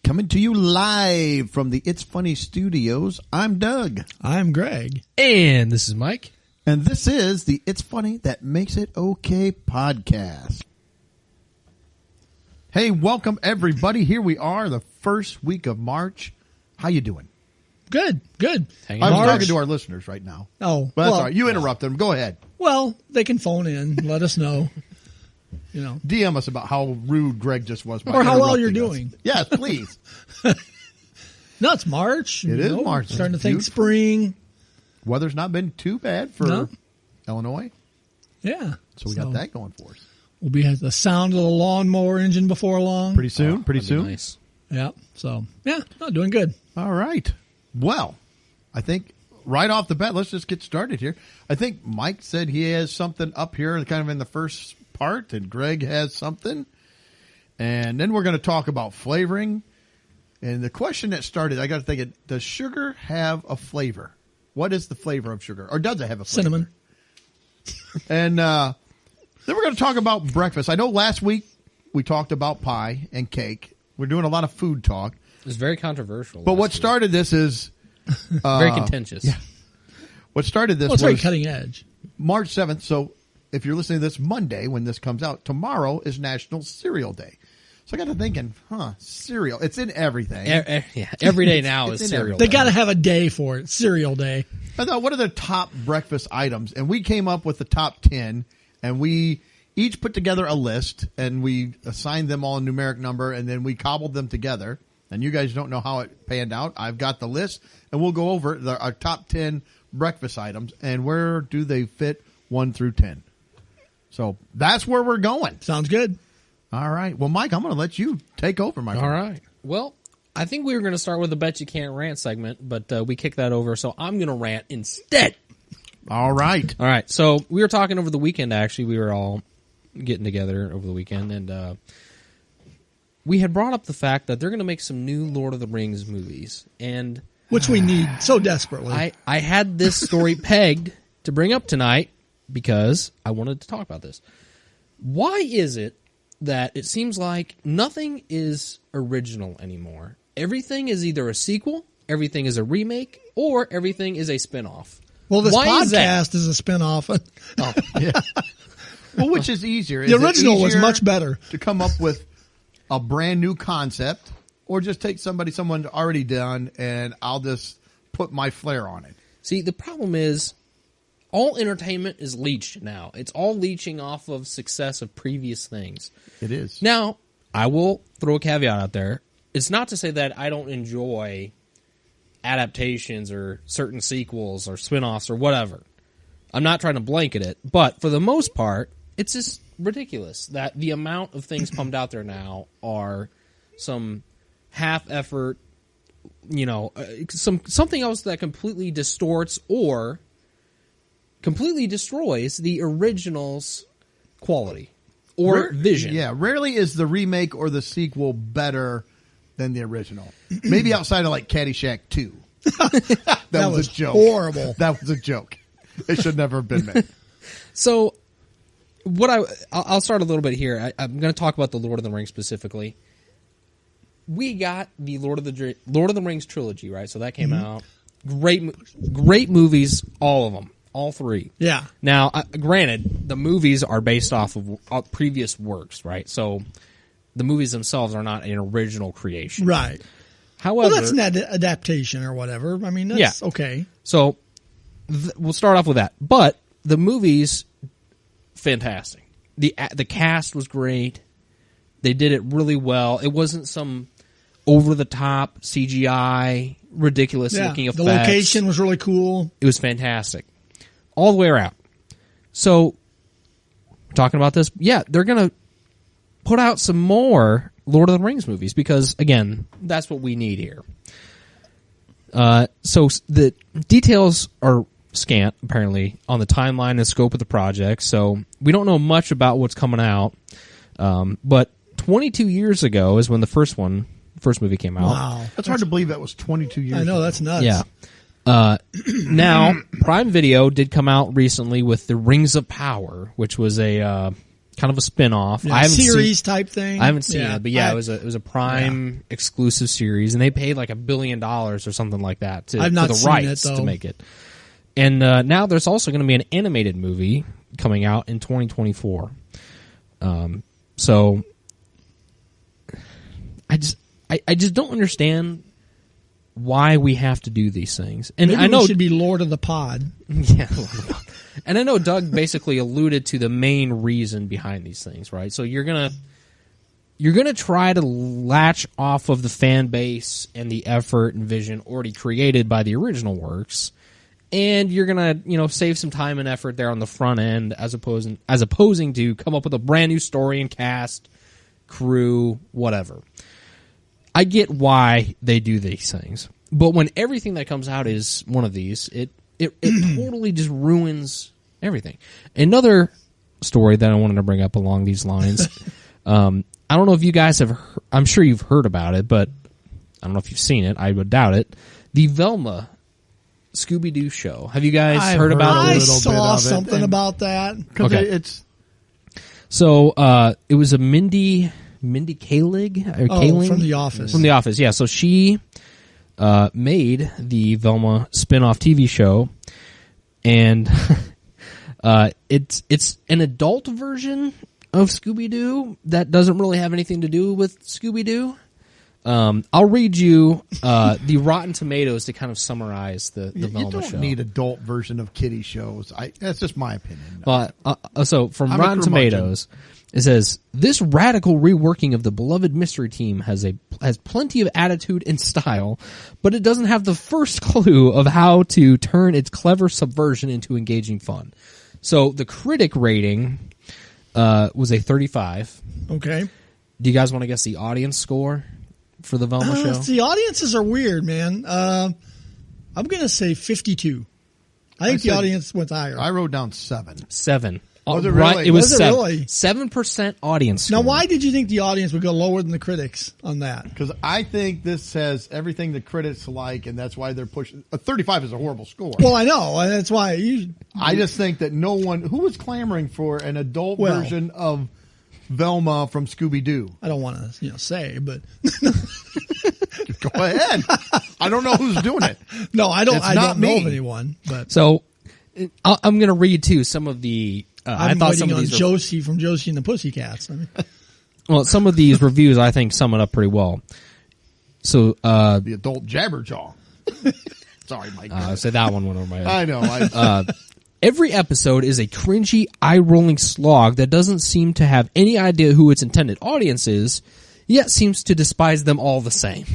Coming to you live from the It's Funny Studios, I'm Doug. I'm Greg. And this is Mike. And this is the It's Funny That Makes It Okay podcast. Hey, welcome everybody. Here we are, the first week of March. How you doing? Good. I was talking to our listeners right now. Oh, But that's all right. You interrupted them. Go ahead. Well, they can phone in, let us know. You know, DM us about how rude Greg just was. by or how well you're interrupting us. doing. Yes, please. No, it's March. It is March. Starting to think Beautiful. spring. Weather's not been too bad for No. Illinois, Yeah. so we got that going for us. We'll be at the sound of the lawnmower engine before long. Pretty soon. That'd be nice. Yeah. So yeah, no, doing good. All right. Well, I think right off the bat, let's just get started here. I think Mike said he has something up here kind of in the first part, and Greg has something. And then we're going to talk about flavoring. And the question that started, I got to think, does sugar have a flavor? What is the flavor of sugar? Or does it have a flavor? Cinnamon. And then we're going to talk about breakfast. I know last week we talked about pie and cake. We're doing a lot of food talk. It was very controversial. But last what week. started this is... Very contentious. yeah. What started this Well, it's very was cutting edge. March 7th. So if you're listening to this Monday when this comes out, tomorrow is National Cereal Day. So I got to thinking, cereal. It's in everything. Every day now It's is in cereal. They day. got to have a day for it. Cereal day. I thought, what are the top breakfast items? And we came up with the top 10, and we each put together a list, and we assigned them all a numeric number, and then we cobbled them together. And you guys don't know how it panned out. I've got the list, and we'll go over our top 10 breakfast items, and where do they fit 1 through 10. So that's where we're going. Sounds good. All right. Well, Mike, I'm going to let you take over, my friend. All right. Well, I think we were going to start with the Bet You Can't Rant segment, but we kicked that over, so I'm going to rant instead. All right. All right. So we were talking over the weekend, actually. We were all getting together over the weekend, and we had brought up the fact that they're going to make some new Lord of the Rings movies. And Which we need so desperately. I had this story pegged to bring up tonight because I wanted to talk about this. Why is it that it seems like nothing is original anymore? Everything is either a sequel, everything is a remake, or everything is a spinoff. Well, this Why is that? podcast is a spinoff. Oh, yeah. Well, which is easier? The original was much better. To come up with a brand new concept, or just take someone already done, and I'll just put my flair on it. See, the problem is all entertainment is leached now. It's all leeching off of success of previous things. It is. Now, I will throw a caveat out there. It's not to say that I don't enjoy adaptations or certain sequels or spin-offs or whatever. I'm not trying to blanket it, but for the most part, it's just ridiculous that the amount of things pumped out there now are some half-effort, something else that completely distorts or completely destroys the original's quality or vision. Yeah, rarely is the remake or the sequel better than the original. Maybe outside of like Caddyshack 2. That was a joke. Horrible. That was a joke. It should never have been made. So, I'll start a little bit here. I'm going to talk about the Lord of the Rings specifically. We got the Lord of the Rings trilogy, right? So that came out. Great movies, all of them, all three. Yeah. Now, granted, the movies are based off of previous works, right? So the movies themselves are not an original creation, Right. However, Well, that's an adaptation or whatever. I mean, that's okay. So we'll start off with that. But the movies, fantastic. The cast was great. They did it really well. It wasn't some over-the-top CGI, ridiculous-looking effects. The location was really cool. It was fantastic. All the way around. So, talking about this, they're going to put out some more Lord of the Rings movies because, again, that's what we need here. So the details are scant, apparently, on the timeline and scope of the project, so we don't know much about what's coming out. But 22 years ago is when the first movie came out. Wow. That's hard to believe that was 22 years I know, ago. that's nuts. Yeah. Now, Prime Video did come out recently with The Rings of Power, which was a kind of a spin-off. Yeah, I haven't series seen, type thing. I haven't seen it, but yeah, I- it was a Prime exclusive series, and they paid like $1 billion or something like that to, I've not for the seen it, rights to though. make it. And now there's also going to be an animated movie coming out in 2024. So I just don't understand why we have to do these things. And Maybe I know we should be Lord of the Pod. yeah, and I know Doug basically alluded to the main reason behind these things, right? So you're gonna try to latch off of the fan base and the effort and vision already created by the original works, and you're gonna save some time and effort there on the front end as opposing to come up with a brand new story and cast, crew, whatever. I get why they do these things, but when everything that comes out is one of these, it totally just ruins everything. Another story that I wanted to bring up along these lines, I don't know if you guys have, I'm sure you've heard about it, but I don't know if you've seen it. I would doubt it. The Velma Scooby-Doo show. Have you guys I've heard about heard it? I little bit saw of it, something and- about that. Because Okay. it's So it was a Mindy Kaling or Oh, Kaling from The Office. From The Office, yeah. So she made the Velma spin-off TV show, and it's an adult version of Scooby-Doo that doesn't really have anything to do with Scooby-Doo. I'll read you the Rotten Tomatoes to kind of summarize the you Velma don't show. need adult version of kiddie shows. That's just my opinion. So from I'm a Rotten curmudgeon. Tomatoes, it says this radical reworking of the beloved mystery team has plenty of attitude and style, but it doesn't have the first clue of how to turn its clever subversion into engaging fun. So the critic rating was a 35. Okay. Do you guys want to guess the audience score for the Velma show? The audiences are weird, man. I'm going to say 52. I think the said- audience went higher. I wrote down 7. 7. Was it Right, really? it was Was it 7. really? 7% audience Now, score. why did you think the audience would go lower than the critics on that? Because I think this says everything the critics like, and that's why they're pushing. A 35 is a horrible score. Well, I know, and that's why I just think that no one who was clamoring for an adult Well- version of Velma from Scooby Doo. I don't want to say, but Go ahead. I don't know who's doing it. no, I don't. It's I not don't know me. of anyone. But So I'm going to read too some of the. I I'm thought some waiting of on these. Josie from Josie and the Pussycats. I mean, Well, some of these reviews I think sum it up pretty well. So, The adult Jabberjaw. Sorry, Mike. so that one went over my head. I know. Every episode is a cringy, eye-rolling slog that doesn't seem to have any idea who its intended audience is, yet seems to despise them all the same.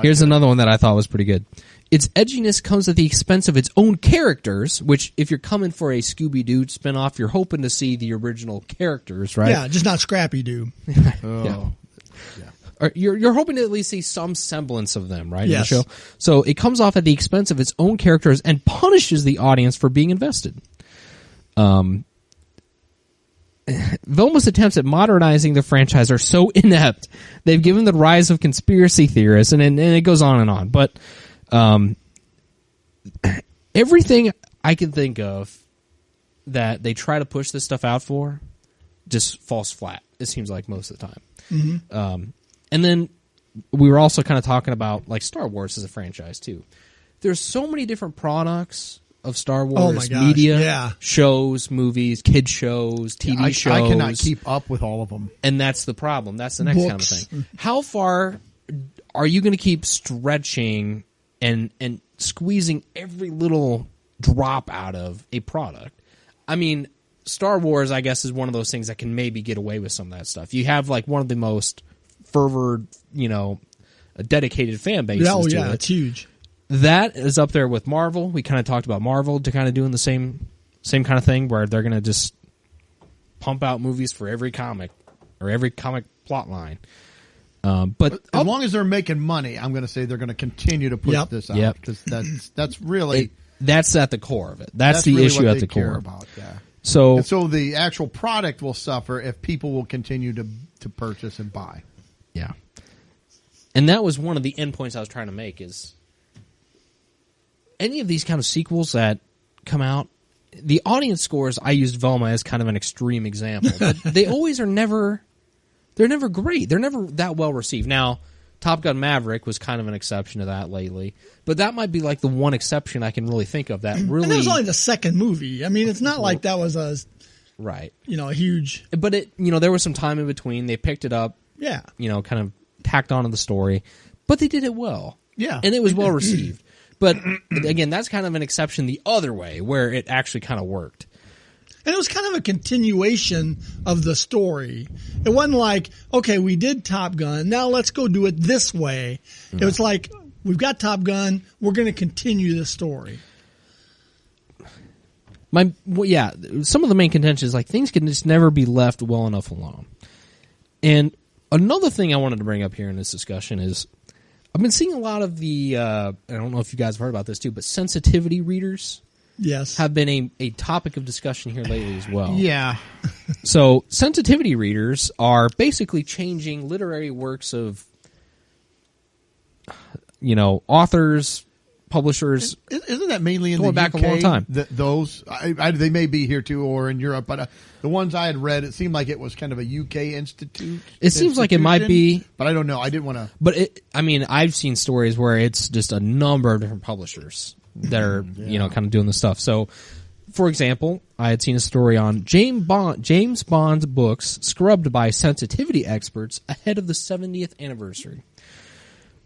Here's another one that I thought was pretty good. Its edginess comes at the expense of its own characters, which, if you're coming for a Scooby-Doo spinoff, you're hoping to see the original characters, right? yeah, just not Scrappy Doo. Oh. Or you're hoping to at least see some semblance of them, right? Yes. In the show. So it comes off at the expense of its own characters and punishes the audience for being invested. Velma's attempts at modernizing the franchise are so inept. They've given the rise of conspiracy theorists, and it goes on and on. But everything I can think of that they try to push this stuff out for just falls flat, it seems like most of the time. And then we were also kind of talking about like Star Wars as a franchise too. There's so many different products of Star Wars Oh my gosh, media, yeah. shows, movies, kid shows, TV shows. I cannot keep up with all of them. And that's the problem. That's the next kind of Books. thing. How far are you going to keep stretching and squeezing every little drop out of a product? I mean, Star Wars, I guess, is one of those things that can maybe get away with some of that stuff. You have like one of the most fervored, dedicated fan bases Oh to yeah, it. it's huge. That is up there with Marvel. We kind of talked about Marvel to kind of doing the same kind of thing where they're going to just pump out movies for every comic or every comic plot line. But As long as they're making money, I'm going to say they're going to continue to push Yep. this out Yep. because that's really that's at the core of it. That's the really issue what at they the care core. about. Yeah. So And so the actual product will suffer if people will continue to purchase and buy. yeah, and that was one of the endpoints I was trying to make is any of these kind of sequels that come out, the audience scores, I used Velma as kind of an extreme example, but they always are never, they're never great. They're never that well received. Now, Top Gun Maverick was kind of an exception to that lately, but that might be like the one exception I can really think of that really. And that was only the second movie. I mean, it's not like that was a right, a huge. But it, there was some time in between. They picked it up, Yeah. Kind of tacked onto the story, but they did it well. Yeah. And it was well received. But again, that's kind of an exception the other way, where it actually kind of worked. And it was kind of a continuation of the story. It wasn't like, okay, we did Top Gun, now let's go do it this way. It was like, we've got Top Gun, we're going to continue the story. Some of the main contentions, like, things can just never be left well enough alone. And another thing I wanted to bring up here in this discussion is, I've been seeing a lot of the, I don't know if you guys have heard about this too, but sensitivity readers Yes. have been a topic of discussion here lately as well. Yeah. So sensitivity readers are basically changing literary works of, authors, publishers. Isn't that mainly in Going the back UK? a long time. Those, they may be here too, or in Europe, but the ones I had read, it seemed like it was kind of a UK institute. It seems like it might be, but I don't know. I didn't want to. But I've seen stories where it's just a number of different publishers that are, kind of doing the stuff. So, for example, I had seen a story on James Bond's books scrubbed by sensitivity experts ahead of the 70th anniversary.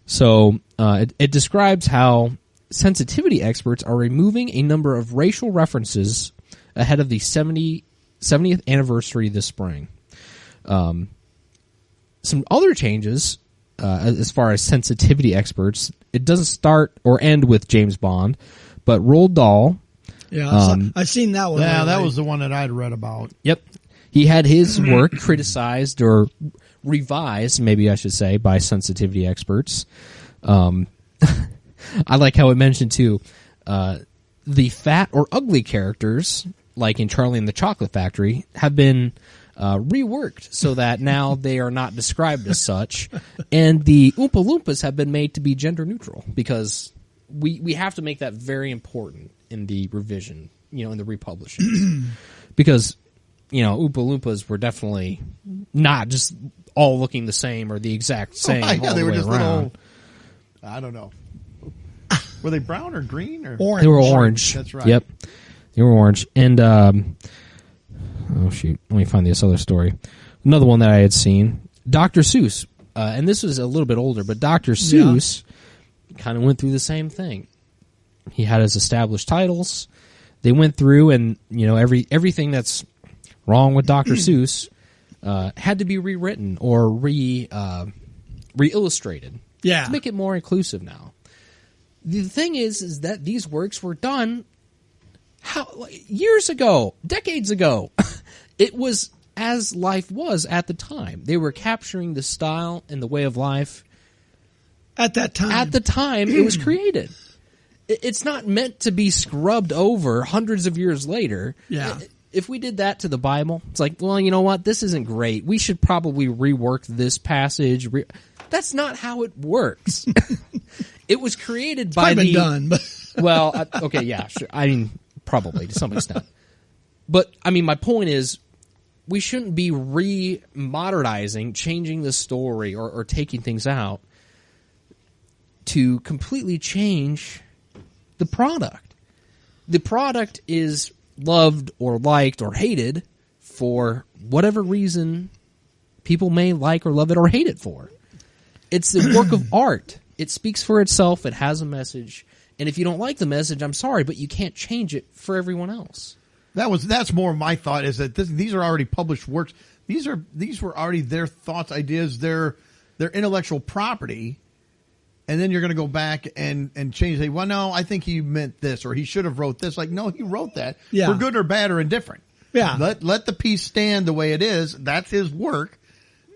So, it describes how sensitivity experts are removing a number of racial references ahead of the 70th anniversary this spring. Some other changes, as far as sensitivity experts, it doesn't start or end with James Bond, but Roald Dahl. Yeah, I've seen that one. Yeah, that lately. was the one that I'd read about. Yep. He had his work criticized or revised, maybe I should say, by sensitivity experts. I like how it mentioned, too, the fat or ugly characters, like in Charlie and the Chocolate Factory, have been reworked so that now they are not described as such. And the Oompa Loompas have been made to be gender neutral because we have to make that very important in the revision, in the republishing. Because, Oompa Loompas were definitely not just all looking the same or the exact same. Yeah, they were just around. little. I don't know. Were they brown or green or Orange. They were orange. That's right. Yep, they were orange. And oh shoot, let me find this other story. Another one that I had seen, Dr. Seuss, and this was a little bit older, but Dr. Seuss kind of went through the same thing. He had his established titles. They went through, and everything that's wrong with Dr. Seuss had to be rewritten or re-illustrated. Yeah. To make it more inclusive now. The thing is that these works were done years ago, decades ago. It was as life was at the time. They were capturing the style and the way of life At that time. at the time it was created. It's not meant to be scrubbed over hundreds of years later. Yeah. If we did that to the Bible, it's like, well, you know what? This isn't great. We should probably rework this passage. That's not how it works. It was created by I've been done, but well, okay, yeah, sure. I mean, probably to some extent. But, I mean, my point is, we shouldn't be re-modernizing, changing the story, or taking things out to completely change the product. The product is loved or liked or hated for whatever reason people may like or love it or hate it for. It's a work of art. It speaks for itself. It has a message. And if you don't like the message, I'm sorry, but you can't change it for everyone else. That's more my thought, is that these are already published works. These were already their thoughts, ideas, their intellectual property. And then you're going to go back and change. Say, well, no, I think he meant this, or he should have wrote this. Like, no, he wrote that for good or bad or indifferent. Yeah. Let the piece stand the way it is. That's his work,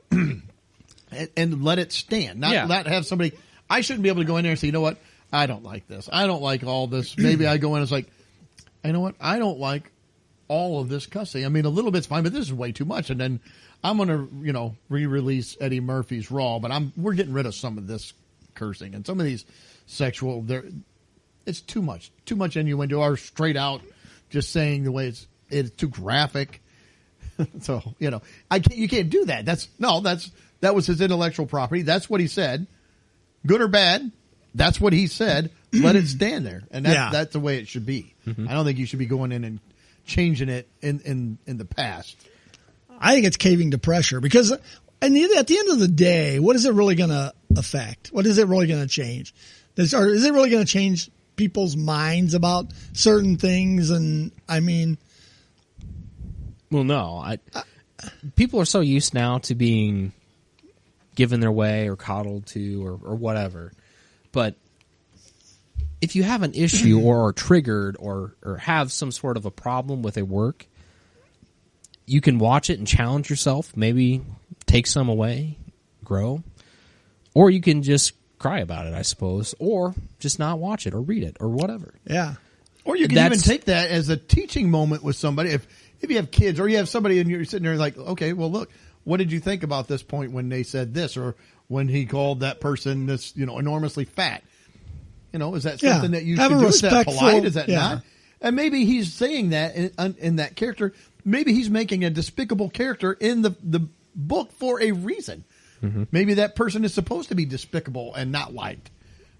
and let it stand. Not have somebody. I shouldn't be able to go in there and say, you know what, I don't like this. I don't like all this. Maybe I go in and it's like, you know what, I don't like all of this cussing. I mean, a little bit's fine, but this is way too much. And then I'm going to, re-release Eddie Murphy's Raw, but we're getting rid of some of this cursing and some of these sexual. It's too much innuendo or straight out just saying the way it's too graphic. So, you can't do that. That was his intellectual property. That's what he said. Good or bad, that's what he said. Let it stand there. And that's the way it should be. I don't think you should be going in and changing it in the past. I think it's caving to pressure because at the end of the day, what is it really going to affect? What is it really going to change? Is it really going to change people's minds about certain things? And I mean, well, no, people are so used now to being given their way or coddled to or whatever. But if you have an issue or are triggered or have some sort of a problem with a work, you can watch it and challenge yourself, maybe take some away, grow, or you can just cry about it, I suppose, or just not watch it or read it or whatever. Yeah. Or you can even take that as a teaching moment with somebody. If you have kids or you have somebody and you're sitting there like, okay, well, look, what did you think about this point when they said this or when he called that person this, enormously fat? Is that something that you should do? Is that polite? Is that not? And maybe he's saying that in that character. Maybe he's making a despicable character in the book for a reason. Mm-hmm. Maybe that person is supposed to be despicable and not liked.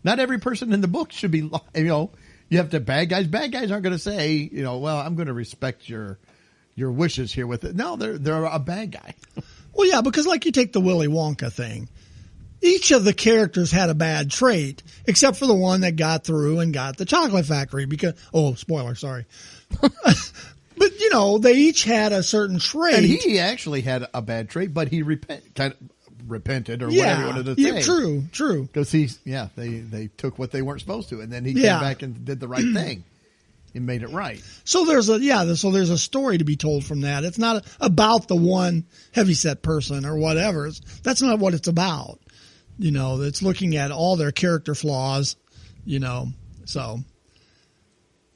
Not every person in the book should be, you have to bad guys. Bad guys aren't going to say, well, I'm going to respect your wishes here with it. No, they're a bad guy. Well, yeah, because like you take the Willy Wonka thing. Each of the characters had a bad trait, except for the one that got through and got the chocolate factory because, spoiler, sorry. But, they each had a certain trait. And he actually had a bad trait, but he repented or whatever you wanted to say. Yeah, true. Because they took what they weren't supposed to, and then he came back and did the right thing and made it right. So there's a story to be told from that. It's not about the one heavyset person or whatever. That's not what it's about. It's looking at all their character flaws, so.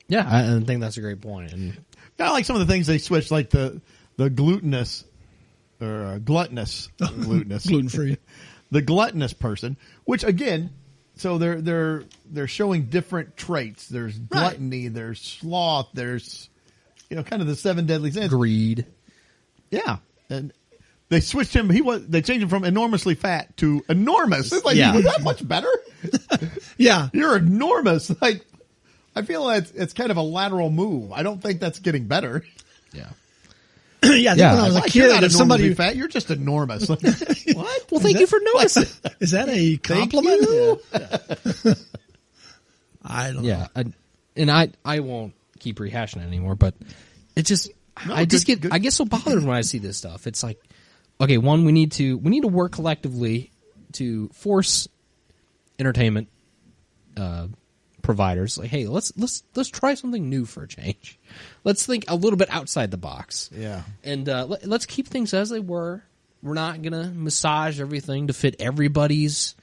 Yeah, I think that's a great point. And I like some of the things they switched, like the glutinous or gluttonous, gluten-free, the gluttonous person, which again, so they're showing different traits. There's gluttony, there's sloth, there's, kind of the 7 deadly sins. Greed. Yeah. And they switched him. They changed him from enormously fat to enormous. It's like, was that much better? Yeah. You're enormous. Like, I feel like it's kind of a lateral move. I don't think that's getting better. Yeah. When I was a kid, you're not if somebody fat, you're just enormous. Like, what? Well, thank you for noticing. Is that a compliment? Yeah. I don't know. Yeah. I won't keep rehashing it anymore, but it just, I get so bothered when I see this stuff. It's like, okay, one, we need to work collectively to force entertainment providers. Like, hey, let's try something new for a change. Let's think a little bit outside the box. Yeah, and let's keep things as they were. We're not gonna massage everything to fit everybody's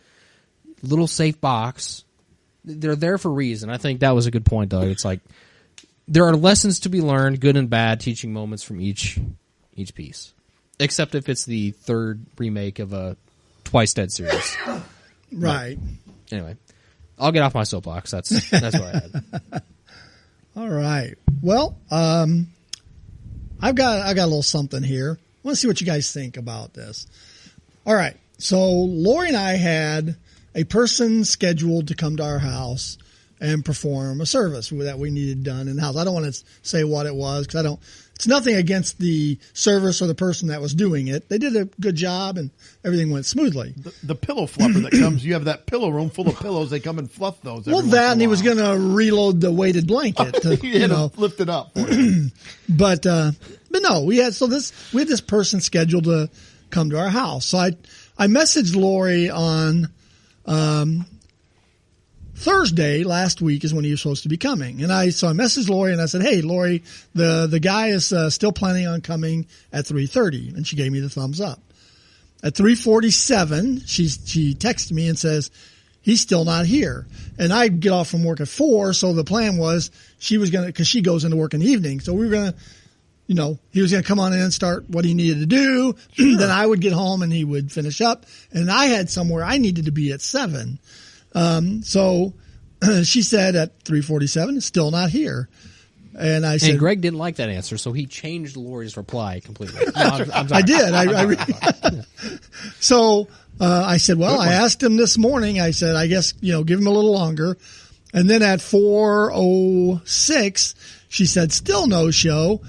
little safe box. They're there for a reason. I think that was a good point, though. It's like there are lessons to be learned, good and bad, teaching moments from each piece. Except if it's the third remake of a Twice Dead series. Right. But anyway, I'll get off my soapbox. That's what I had. All right. Well, I've got a little something here. I want to see what you guys think about this. All right. So Lori and I had a person scheduled to come to our house and perform a service that we needed done in the house. I don't want to say what it was because it's nothing against the service or the person that was doing it. They did a good job and everything went smoothly. The pillow fluffer that comes, you have that pillow room full of pillows. They come and fluff those. Well, that and he was going to reload the weighted blanket. To, lift it up. For you. But no, we had this person scheduled to come to our house. So I messaged Lori on Thursday last week is when he was supposed to be coming. And I messaged Lori and I said, hey, Lori, the guy is still planning on coming at 3:30. And she gave me the thumbs up. At 3:47, she texted me and says, he's still not here. And I get off from work at 4. So the plan was cause she goes into work in the evening. So we were going to, he was going to come on in and start what he needed to do. Sure. Then I would get home and he would finish up. And I had somewhere I needed to be at 7. So she said at 3:47, it's still not here. And I said, And Greg didn't like that answer, so he changed Lori's reply completely. No, I'm sorry. I did. So I said, well, I asked him this morning. I said, I guess, give him a little longer. And then at 4:06, she said, still no show.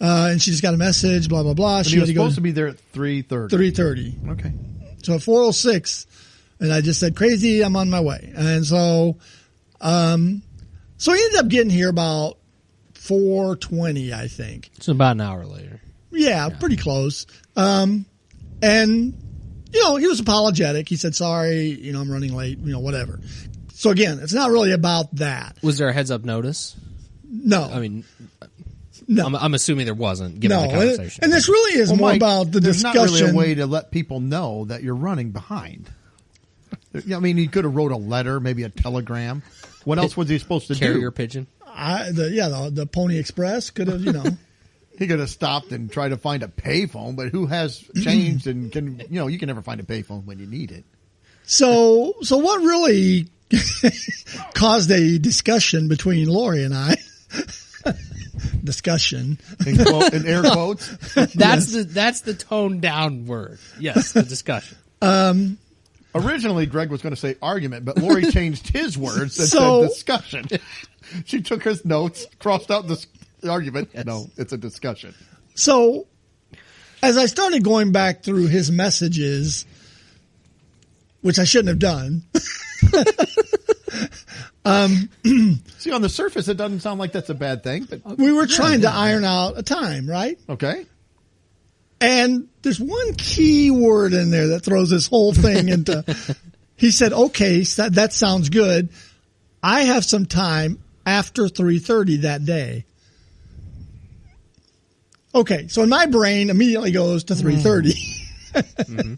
And she just got a message, blah, blah, blah. But She he had was to go supposed to be there at 3:30. 3:30. Okay. So at 4:06, and I just said, crazy, I'm on my way. And so, so he ended up getting here about 4:20, I think. It's about an hour later. Yeah, pretty close. And, he was apologetic. He said, sorry, I'm running late, whatever. So again, it's not really about that. Was there a heads up notice? No. I mean, no. I'm assuming there wasn't, given the No. conversation. And this really is more Mike, about the there's discussion. not really a way to let people know that you're running behind. I mean, he could have wrote a letter, maybe a telegram. What else was he supposed to Carrier do? pigeon. The Pony Express could have, He could have stopped and tried to find a payphone, but who has changed and can, you can never find a payphone when you need it. So what really caused a discussion between Lori and I? Discussion. In air quotes. That's the toned down word. Yes, the discussion. Originally, Greg was going to say argument, but Lori changed his words and So- said discussion. She took his notes, crossed out the argument. Yes. No, it's a discussion. So as I started going back through his messages, which I shouldn't have done. See, on the surface, it doesn't sound like that's a bad thing, but We were trying to iron out a time, right? okay. And there's one key word in there that throws this whole thing into. He said, okay, so that sounds good. I have some time after 3:30 that day. Okay, so my brain immediately goes to 3:30. Mm-hmm.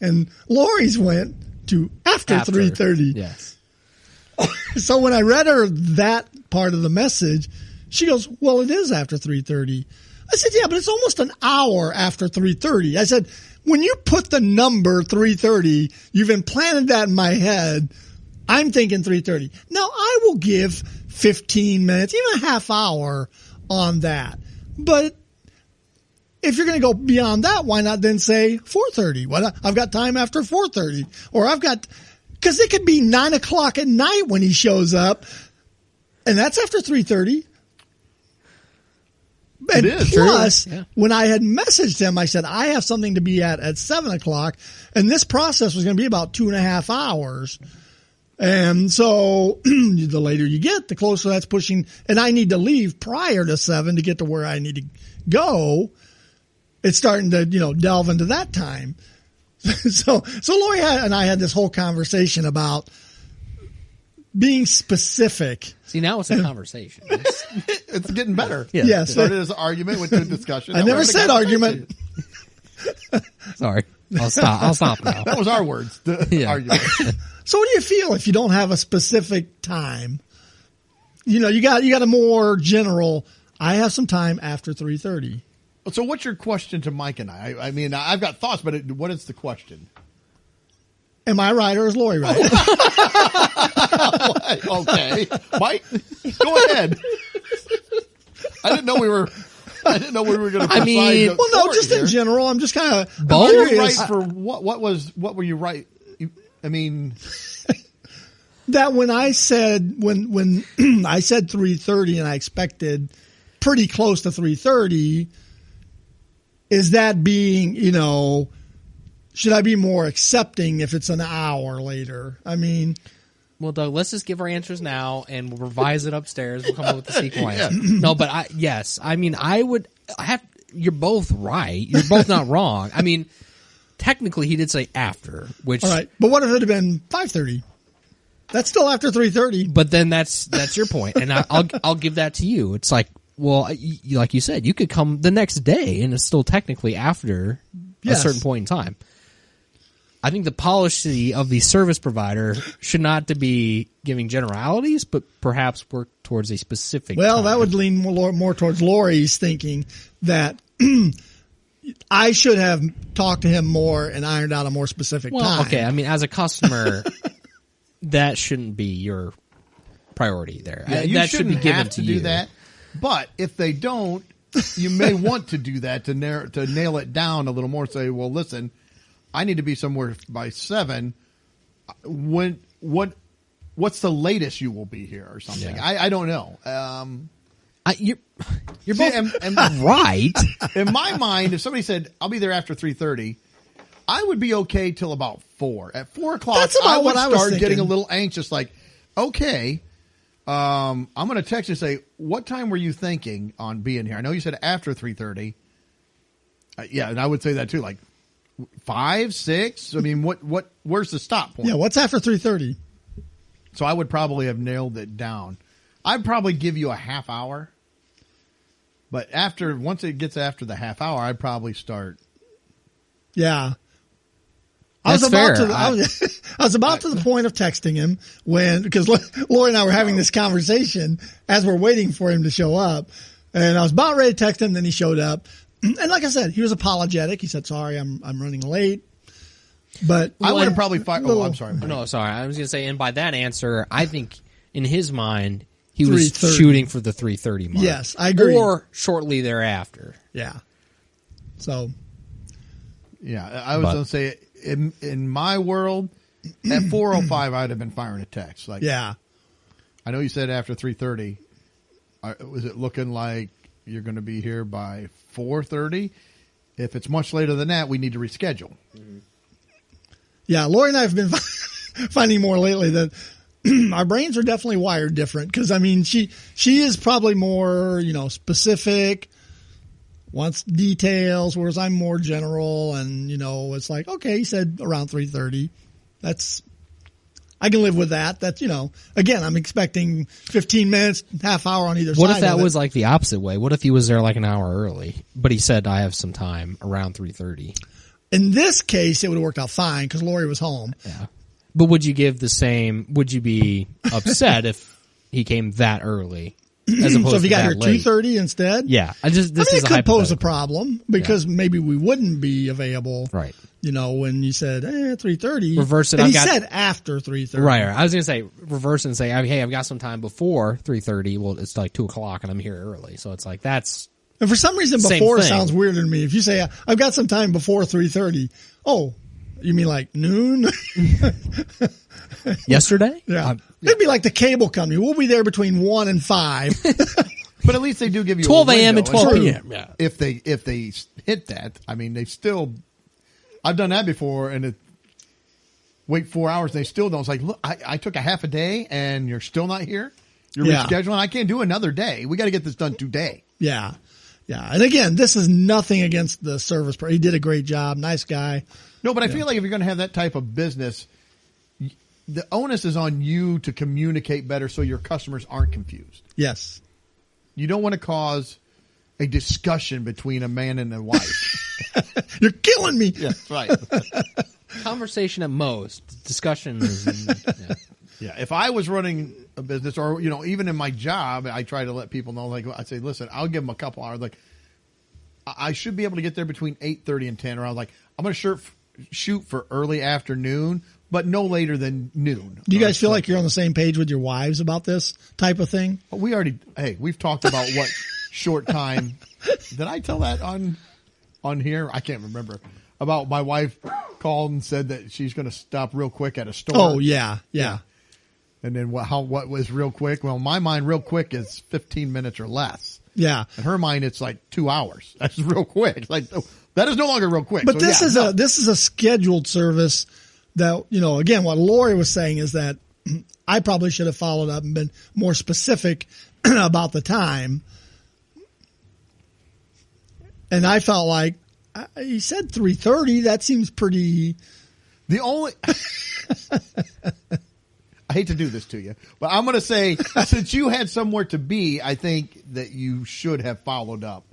And Lori's went to after 3:30. Yes. So when I read her that part of the message, she goes, well, it is after 3:30. I said, yeah, but it's almost an hour after 3:30. I said, when you put the number 3:30, you've implanted that in my head. I'm thinking 3:30. Now I will give 15 minutes, even a half hour on that. But if you're going to go beyond that, why not then say 4:30? Well, I've got time after 4:30, or because it could be 9:00 at night when he shows up, and that's after 3:30. And It is, plus, true. Yeah. when I had messaged him, I said, I have something to be at 7:00, and this process was going to be about 2.5 hours. And so the later you get, the closer that's pushing, and I need to leave prior to 7 to get to where I need to go. It's starting to, delve into that time. So Lori and I had this whole conversation about being specific. See, now it's a conversation. It's getting better. Yeah. Yes. Started as an argument, went to a discussion. I Now never we're having a said conversation. argument. Sorry. I'll stop now. That was our words. The Yeah. argument. So what do you feel if you don't have a specific time? You got a more general, I have some time after 3:30. So what's your question to Mike and I? I mean, I've got thoughts, but what is the question? Am I right or is Lori right? Okay. Mike, go ahead. I didn't know we were going to. I mean- Well, no, just in general. I'm just kind of Both? You were curious. right for what were you right? I mean, That when I said when I said 3:30 and I expected pretty close to 3:30, is that being, should I be more accepting if it's an hour later? I mean, Well, Doug, let's just give our answers now, and we'll revise it upstairs. We'll come up with the sequel answer. No, but yes. I mean, you're both right. You're both not wrong. I mean, technically, he did say after, which. all right, but what if it had been 5:30? That's still after 3:30. But then that's your point, and I'll give that to you. It's like, well, like you said, you could come the next day, and it's still technically after Yes. a certain point in time. I think the policy of the service provider should not to be giving generalities, but perhaps work towards a specific. Well, time. that would lean more towards Lori's thinking that I should have talked to him more and ironed out a more specific Well, time. okay. I mean, as a customer, that shouldn't be your priority there. Yeah, you that should be shouldn't given have to do you. that. But if they don't, you may want to do that to nail it down a little more. Say, well, listen, I need to be somewhere by 7. What's the latest you will be here or something? Yeah. I don't know. You're See, both and right. in my mind, if somebody said I'll be there after 3:30, I would be okay till about 4. At 4 o'clock, That's about I would what I was start getting thinking. a little anxious. Like, okay, I'm going to text you and say, what time were you thinking on being here? I know you said after 3:30. Yeah, and I would say that too. Like 5, 6. I mean, where's the stop point? Yeah, what's after 3:30? So I would probably have nailed it down. I'd probably give you a half hour. But once it gets after the half hour, I'd probably start. Yeah. That's fair. I was about to the point of texting him because Lori and I were having this conversation as we're waiting for him to show up. And I was about ready to text him. Then he showed up. And like I said, he was apologetic. He said, sorry, I'm running late. But I would have probably fired. Oh, I'm sorry. No, sorry. I was going to say, and by that answer, I think in his mind, he was 3:30. shooting for the 3:30 mark. Yes, I agree. Or shortly thereafter. Yeah. So. Yeah, I was going to say, in my world, at 4:05, I'd have been firing a text. Like, Yeah. I know you said after 3:30. Was it looking like you're going to be here by 4:30? If it's much later than that, we need to reschedule. Yeah, Lori and I have been finding more lately that our brains are definitely wired different. Because, I mean, she is probably more, specific, wants details, whereas I'm more general. And, it's like, okay, he said around 3:30. I can live with that. That's, again, I'm expecting 15 minutes, half hour on either side. What if that of it. was like the opposite way? What if he was there like an hour early, but he said, I have some time around 3:30? In this case, it would have worked out fine because Lori was home. Yeah. But would you be upset if he came that early as opposed So if to you got that here late? 2:30 instead? Yeah. This it is a could pose a hypothetical. problem because maybe we wouldn't be available. Right. When you said 3:30, Reverse it, and I've he got- said after 3:30. Right. I was going to say reverse and say, hey, I've got some time before 3:30. Well, it's like 2 o'clock and I'm here early. So it's like, that's And for some reason, Same before thing. sounds weirder to me. If you say I've got some time before 3:30, oh, you mean like noon? yesterday. Yeah, it'd be like the cable company. We'll be there between 1 and 5. But at least they do give you 12 a a.m. and window. 12 True. p.m. Yeah. If they hit that, I mean, they still. I've done that before, and wait 4 hours, and they still don't. It's like, look, I took a half a day, and you're still not here. You're Yeah. rescheduling. I can't do another day. We got to get this done today. Yeah. And again, this is nothing against the service. He did a great job. Nice guy. No, but I feel like if you're going to have that type of business, the onus is on you to communicate better so your customers aren't confused. Yes. You don't want to cause a discussion between a man and a wife. You're killing me. Yes, right. Conversation at most. Discussion is. Yeah. Yeah, if I was running a business, or even in my job, I try to let people know. Like I say, listen, I'll give them a couple hours. Like I should be able to get there between 8:30 and 10. Or I was like, I'm going to shoot for early afternoon, but no later than noon. Do you guys feel like you're on the same page with your wives about this type of thing? We've talked about what short time. Did I tell that on here? I can't remember. About my wife called and said that she's going to stop real quick at a store. Oh yeah. And then what was real quick? Well, in my mind, real quick is 15 minutes or less. Yeah. In her mind, it's like 2 hours. That's real quick. Like that is no longer real quick. But So, this is a scheduled service that, again, what Lori was saying is that I probably should have followed up and been more specific about the time. And I felt like he said 3:30. That seems pretty. The only I hate to do this to you, but I'm going to say since you had somewhere to be, I think that you should have followed up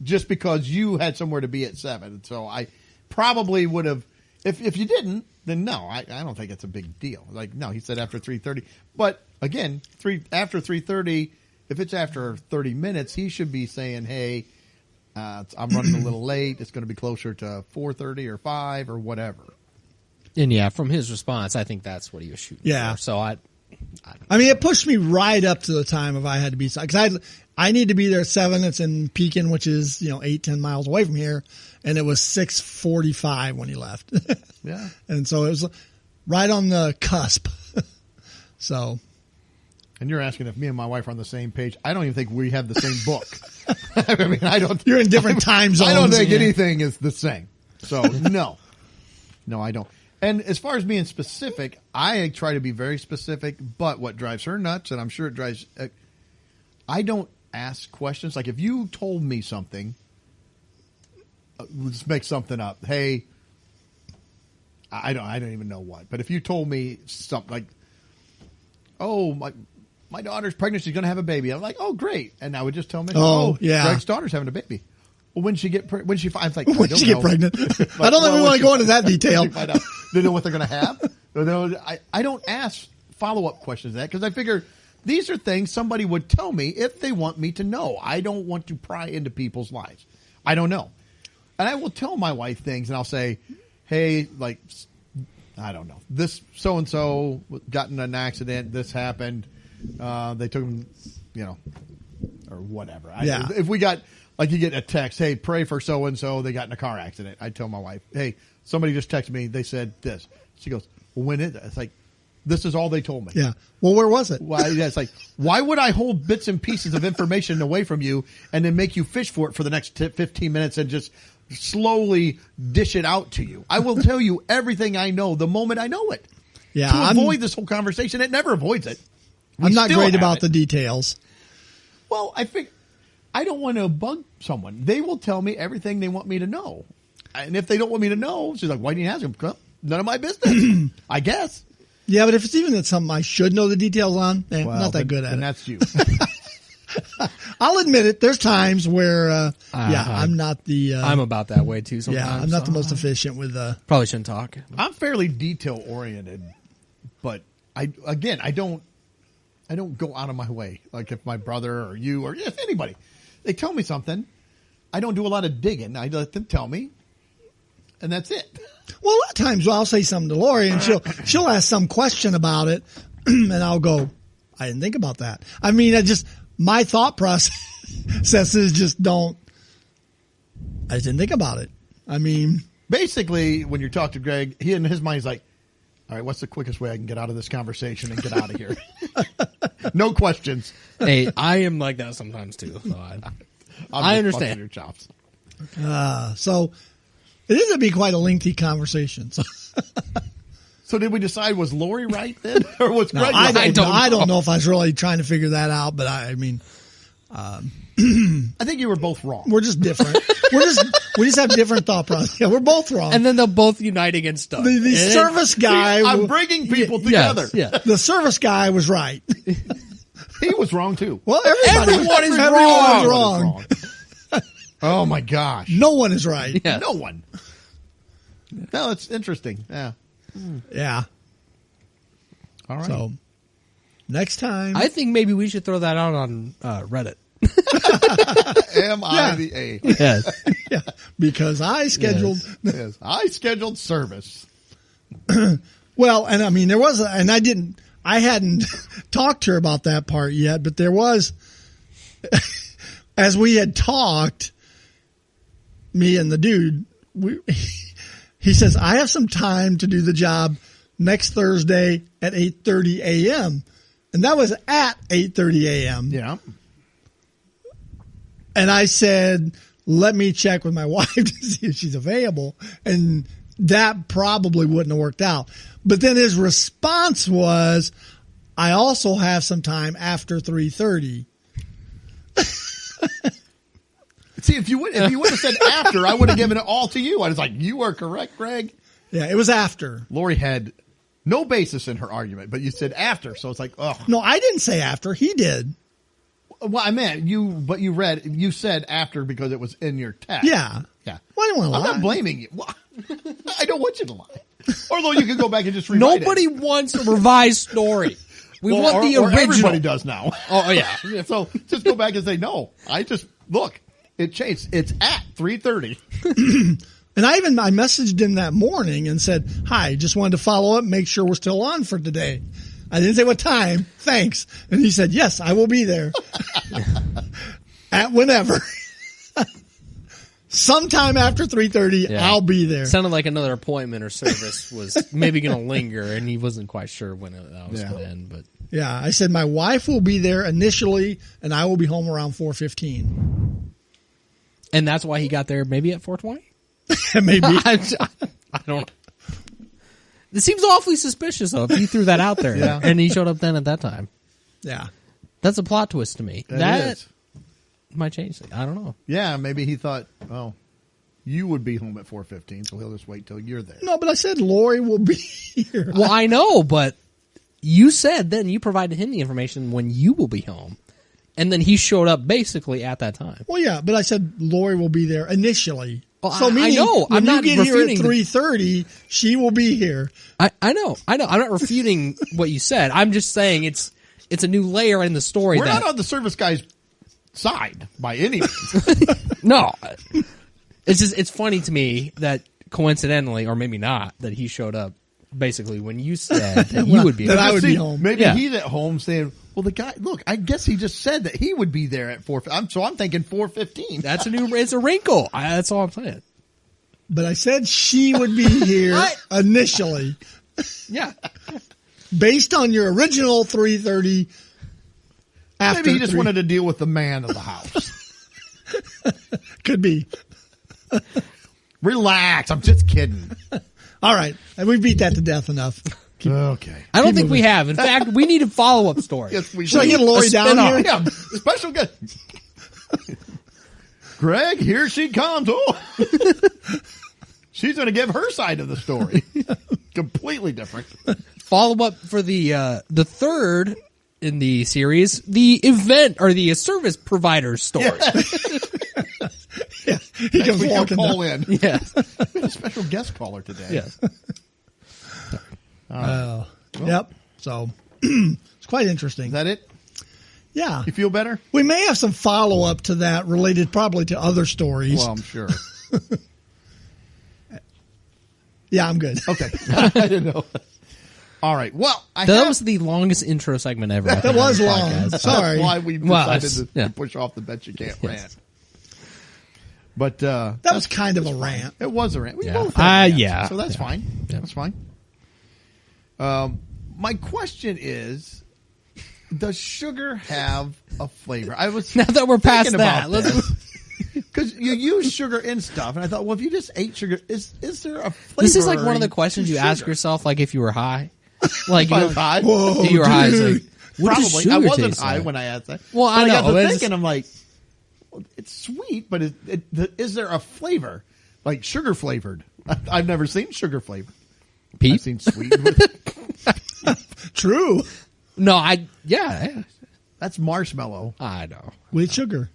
just because you had somewhere to be at 7. So I probably would have, if you didn't, then no, I don't think it's a big deal. Like, no, he said after 3:30, but again, after 3:30, if it's after 30 minutes, he should be saying, hey, I'm running a little late. It's going to be closer to 4:30 or 5 or whatever. And yeah, from his response, I think that's what he was shooting Yeah. for. So I mean, it pushed me right up to the time if I had to be, because I need to be there at 7. It's in Pekin, which is 8-10 miles away from here, and it was 6:45 when he left. Yeah. And so it was right on the cusp. So. And you're asking if me and my wife are on the same page. I don't even think we have the same book. I mean, I don't. You're in different time zones. I don't think anything is the same. So no, I don't. And as far as being specific, I try to be very specific. But what drives her nuts, and I'm sure it drives, I don't ask questions. Like if you told me something, let's make something up. Hey, I don't even know what. But if you told me something like, oh my daughter's pregnant, she's going to have a baby. I'm like, oh great, and I would just tell Mitchell, oh yeah, Greg's daughter's having a baby. Well, when she get when she finds like when she get pregnant, I don't even want to go into that detail. They know what they're going to have. I don't ask follow up questions to that because I figure these are things somebody would tell me if they want me to know. I don't want to pry into people's lives. I don't know, and I will tell my wife things, and I'll say, hey, like I don't know, this so and so got in an accident. This happened. They took him, or whatever. Yeah. If we got. Like you get a text, hey, pray for so-and-so, they got in a car accident. I tell my wife, hey, somebody just texted me, they said this. She goes, well, when is it? It's like, this is all they told me. Yeah. Well, where was it? Well, yeah, it's like, why would I hold bits and pieces of information away from you and then make you fish for it for the next 15 minutes and just slowly dish it out to you? I will tell you everything I know the moment I know it. Yeah. To avoid this whole conversation. It never avoids it. I'm not great about the details. Well, I think I don't want to bug someone. They will tell me everything they want me to know. And if they don't want me to know, she's like, why didn't you ask them? Well, none of my business, I guess. Yeah, but if it's even something I should know the details on, not that good at it. And that's you. I'll admit it. There's times where, I'm not the... I'm about that way too sometimes. Yeah, I'm not the most efficient with... Probably shouldn't talk. I'm fairly detail-oriented, but I don't go out of my way. Like if my brother or you or if anybody, they tell me something, I don't do a lot of digging. I let them tell me, and that's it. Well, a lot of times I'll say something to Lori, and she'll ask some question about it, and I'll go, I didn't think about that. I mean, my thought processes just don't. I just didn't think about it. I mean, basically, when you talk to Greg, he in his mind is like, all right, what's the quickest way I can get out of this conversation and get out of here? No questions. Hey, I am like that sometimes too. So I understand your chops. So it is going to be quite a lengthy conversation. So did we decide was Lori right then, or was Greg? I don't know if I was really trying to figure that out, but I mean, I think you were both wrong. We're just different. We just have different thought process. Yeah, we're both wrong. And then they'll both unite against us. The service guy. I'm bringing people together. Yes, yeah. The service guy was right. He was wrong too. Well, everyone's wrong. Oh my gosh. No one is right. Yeah. No one. No, it's interesting. Yeah. Yeah. All right. So next time, I think maybe we should throw that out on Reddit. MIVA. Yes. yeah, because I scheduled. Yes. I scheduled service. Well, and I mean, I hadn't talked to her about that part yet, but there was, as we had talked, me and the dude, he says, I have some time to do the job next Thursday at 8:30 a.m. And that was at 8:30 a.m. Yeah. And I said, let me check with my wife to see if she's available. And that probably wouldn't have worked out. But then his response was, I also have some time after 3:30. See, if you would have said after, I would have given it all to you. I was like, you are correct, Greg. Yeah, it was after. Lori had no basis in her argument, but you said after, so it's like, oh. No, I didn't say after. He did. Well, I meant you said after because it was in your text. Yeah. Yeah. Well, I don't want to I'm lie. not blaming you. I don't want you to lie. Although you could go back and just rewrite Nobody it. wants a revised story. We want the or original. Everybody does now. Oh, yeah. So just go back and say, no, look, it changed. It's at 3:30. And I messaged him that morning and said, hi, just wanted to follow up, make sure we're still on for today. I didn't say what time. Thanks. And he said, yes, I will be there. At whenever. Sometime after 3:30, Yeah. I'll be there. Sounded like another appointment or service was maybe going to linger, and he wasn't quite sure when that was Yeah. going to end. But Yeah, I said my wife will be there initially, and I will be home around 4:15. and that's why he got there maybe at 4:20. Maybe. I don't. It seems awfully suspicious though if you threw that out there, Yeah. and he showed up then at that time. Yeah. That's a plot twist to me. That That is. might change things. I don't know. Yeah, maybe he thought, oh, you would be home at 4:15, so he'll just wait till you're there. No, but I said Lori will be here. Well, I know, but you said then you provided him the information when you will be home, and then he showed up basically at that time. Well, yeah, but I said Lori will be there initially. Well, So I meaning know. when I'm you not get here at refuting the- 3:30, she will be here. I know. I'm not refuting what you said. I'm just saying it's a new layer in the story. We're that not on the service guy's side by any means. no, it's just it's funny to me that coincidentally, or maybe not, that he showed up basically when you said that you would be. that home. I would be See, home. Maybe Yeah. he's at home saying, well, the guy, look, I guess he just said that he would be there at 4. So I'm thinking 4:15. That's a new. It's a wrinkle. That's all I'm saying. But I said she would be here initially, Yeah. based on your original 3:30. After Maybe he just 3 wanted to deal with the man of the house. could be. Relax. I'm just kidding. All right, we beat that to death enough. Okay. I don't Keep think we moving. have. In fact, we need a follow up story. Yes, we Should I do. get Lori A down spin-off. here? Yeah, special guest. Greg, here she comes. Oh. She's going to give her side of the story. Completely different. Follow up for the third in the series, the event or the service provider story. Yeah, he comes We can walking call down. in. Yes. We have a special guest caller today. Yes. Yep. So it's quite interesting. Is that it? Yeah, You feel better? we may have some follow up to that related probably to other stories. Well, I'm sure. Yeah, I'm good. Okay. I didn't know. All right. Well, That was the longest intro segment ever. I That think, on was the long. podcast. Sorry. That's why we Well, decided it's- to yeah. push off the bet you can't Yes. rant. But That was kind of a rant. it was a rant. We Yeah. both had rants, Yeah. so that's Yeah. fine. Yeah. That's fine. My question is, does sugar have a flavor? I was Now that we're past thinking that, about let's this. Because you use sugar in stuff, and I thought, well, if you just ate sugar, is there a flavor? This is like one of the questions to you ask sugar? yourself, like if you were high. Like If I was high? Whoa, if you were high, it's dude. like, what does Probably. sugar I wasn't taste high like? when I asked that. Well, I But got know, to it's- thinking, I'm like, well, it's sweet, but is there a flavor? Like sugar flavored? I've never seen sugar flavored. I've Pete? seen sweet. With, True. No, yeah, that's marshmallow. I know. With sugar.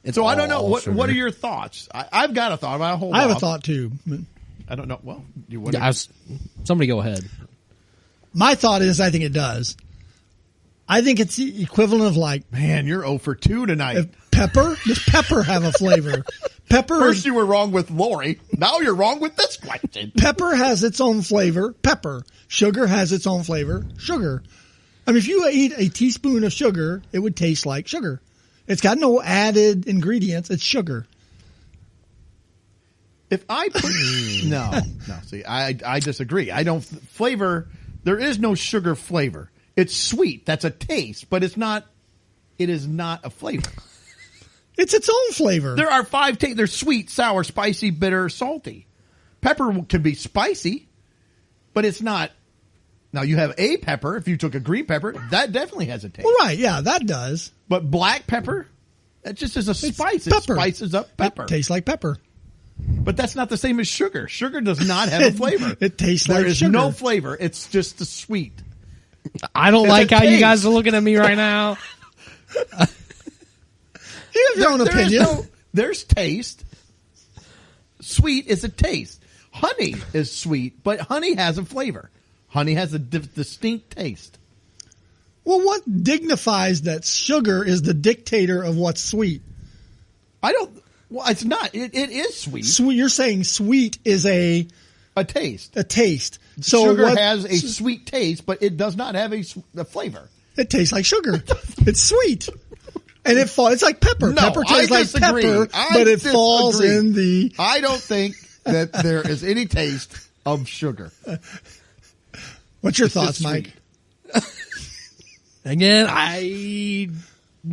It's So I don't know. all What sugar. are your thoughts? I've got a thought. I'll hold I have a off. thought too. I don't know. Well, you would. Yeah, somebody go ahead. My thought is I think it does. I think it's the equivalent of like Man, you're 0 for 2 tonight. pepper. Does pepper have a flavor? Pepper First you were wrong with Lori. Now you're wrong with this question. Pepper has its own flavor. Pepper. Sugar has its own flavor. Sugar. I mean, if you eat a teaspoon of sugar, it would taste like sugar. It's got no added ingredients. It's sugar. If I put no. See, I disagree. I don't flavor. There is no sugar flavor. It's sweet. That's a taste, but it's not. It is not a flavor. It's its own flavor. There are 5 tastes. There's sweet, sour, spicy, bitter, salty. Pepper can be spicy, but it's not. Now you have a pepper. If you took a green pepper, that definitely has a taste. Well, right. Yeah, that does. But black pepper, that just is a spice. It pepper. spices up pepper. It tastes like pepper. But that's not the same as sugar. Sugar does not have a flavor. It tastes There like is sugar. no flavor. It's just the sweet. I don't It's like a how you taste. guys are looking at me right now. You have your own There is opinion. there's taste. Sweet is a taste. Honey is sweet, but honey has a flavor. Honey has a distinct taste. Well, what dignifies that sugar is the dictator of what's sweet? I don't. Well, it's not. It is sweet. Sweet. You're saying sweet is a A taste. A taste. So Sugar what, has a sweet taste, but it does not have a flavor. it tastes like sugar. It's sweet. And it's like pepper. No, Pepper tastes I like disagree. pepper, I but it falls disagree. in the. I don't think that there is any taste of sugar. What's your It's just thoughts, Mike? sweet. Again, I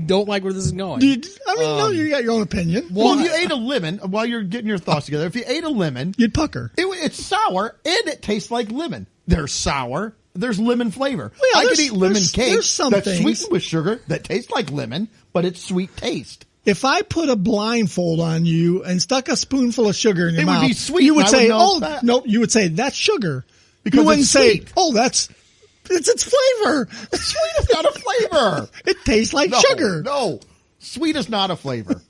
don't like where this is going. No, you got your own opinion. Well, if you ate a lemon, while you're getting your thoughts together, if you ate a lemon, You'd pucker. it's sour and it tastes like lemon. There's sour. There's lemon flavor. Well, yeah, I could there's- eat lemon there's- cake there's some that's things. sweetened with sugar that tastes like lemon, but it's sweet taste. If I put a blindfold on you and stuck a spoonful of sugar in your It would mouth, be sweet, you would and I say, would know "Oh, it's that." no," you would say that's sugar. Because you wouldn't it's say, sweet. "Oh, it's its flavor." Sweet is not a flavor. It tastes like No, sugar. No, sweet is not a flavor.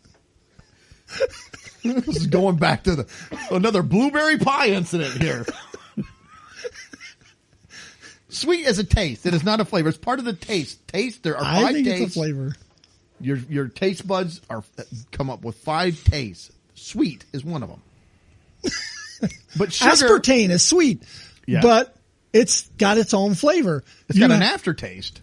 This is going back to another blueberry pie incident here. Sweet is a taste. It is not a flavor. It's part of the taste. Taste. There are I five think tastes. it's a flavor. Your taste buds come up with 5 tastes. Sweet is one of them. But sugar, Aspartame is sweet, Yeah. but it's got its own flavor. it's got an aftertaste.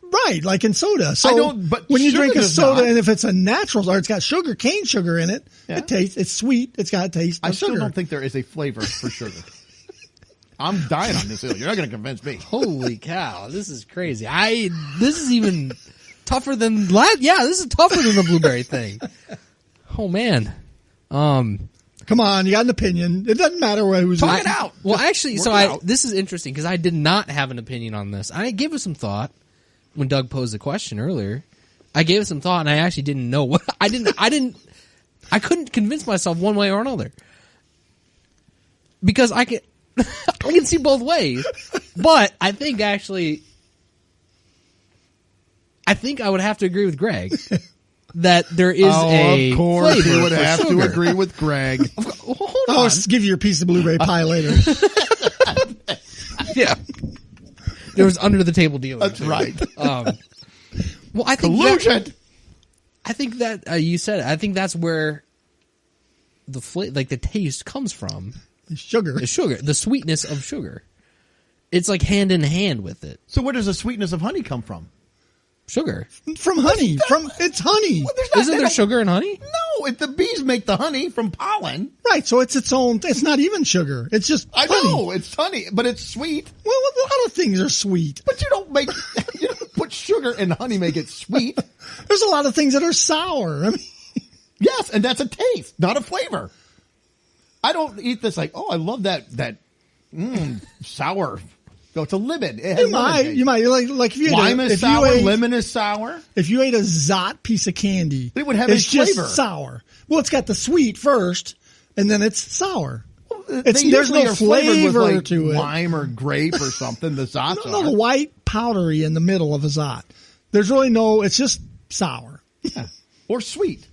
Right, like in soda. So I don't- but when you sugar drink a does soda, not. and if it's a natural or it's got cane sugar in it, Yeah. it's sweet. It's got a taste I of still sugar. don't think there is a flavor for sugar. I'm dying on this hill. You're not going to convince me. Holy cow, this is crazy. This is even tougher than this is tougher than the blueberry thing. Oh man. Come on, you got an opinion. It doesn't matter who's Talk it out. Well, Just actually, work so it out. this is interesting because I did not have an opinion on this. I gave it some thought when Doug posed the question earlier. I gave it some thought and I actually didn't know what I couldn't convince myself one way or another. Because I can see both ways. But I think I would have to agree with Greg that there is a of course flavor you would for have sugar. to agree with Greg. Well, hold I'll on. give you your piece of blueberry pie later. Yeah. There was under the table dealing. That's right. Well, I think Collusion. I think that you said it. I think that's where the the taste comes from. Sugar. The sugar, the sweetness of sugar. It's like hand in hand with it. So where does the sweetness of honey come from? Sugar. From honey. It's honey. Well, there's not- Isn't they there don't- sugar in honey? No, if the bees make the honey from pollen. Right, so it's its own. It's not even sugar. It's just I honey. know it's honey, but it's sweet. Well, a lot of things are sweet. But you don't put sugar in honey, make it sweet. There's a lot of things that are sour. I mean, Yes, and that's a taste, not a flavor. I don't eat this like, oh, I love that sour. No, it's a lemon. It has you might like if you Lime ate is sour, lemon is sour. If you ate a Zot piece of candy, It would have it's a just flavor. sour. Well, it's got the sweet first, and then it's sour. They There's usually no are flavored with, flavor like, to it. lime or grape or something. The Zots No, are. the white powdery in the middle of a Zot. There's really no. It's just sour, Yeah. Or sweet.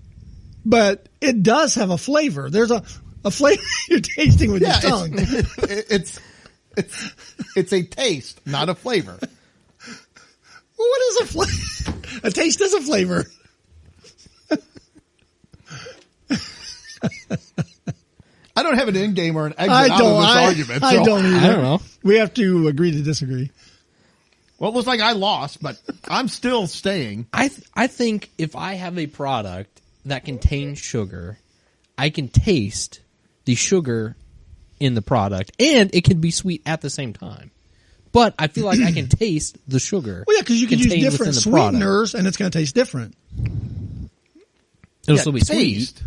but it does have a flavor. There's a flavor you're tasting with Yeah, your tongue. it's a taste, not a flavor. Well, what is a flavor? A taste is a flavor. I don't have an end game or an exit I out of don't. this I argument. I so- don't either. I don't know. We have to agree to disagree. Well, it looks like I lost, but I'm still staying. I think if I have a product that contains sugar, I can taste the sugar in the product, and it can be sweet at the same time. But I feel like I can taste the sugar. Well, yeah, because you can use contained different within the product. sweeteners, and it's going to taste different, It'll Yeah, still be sweet. taste,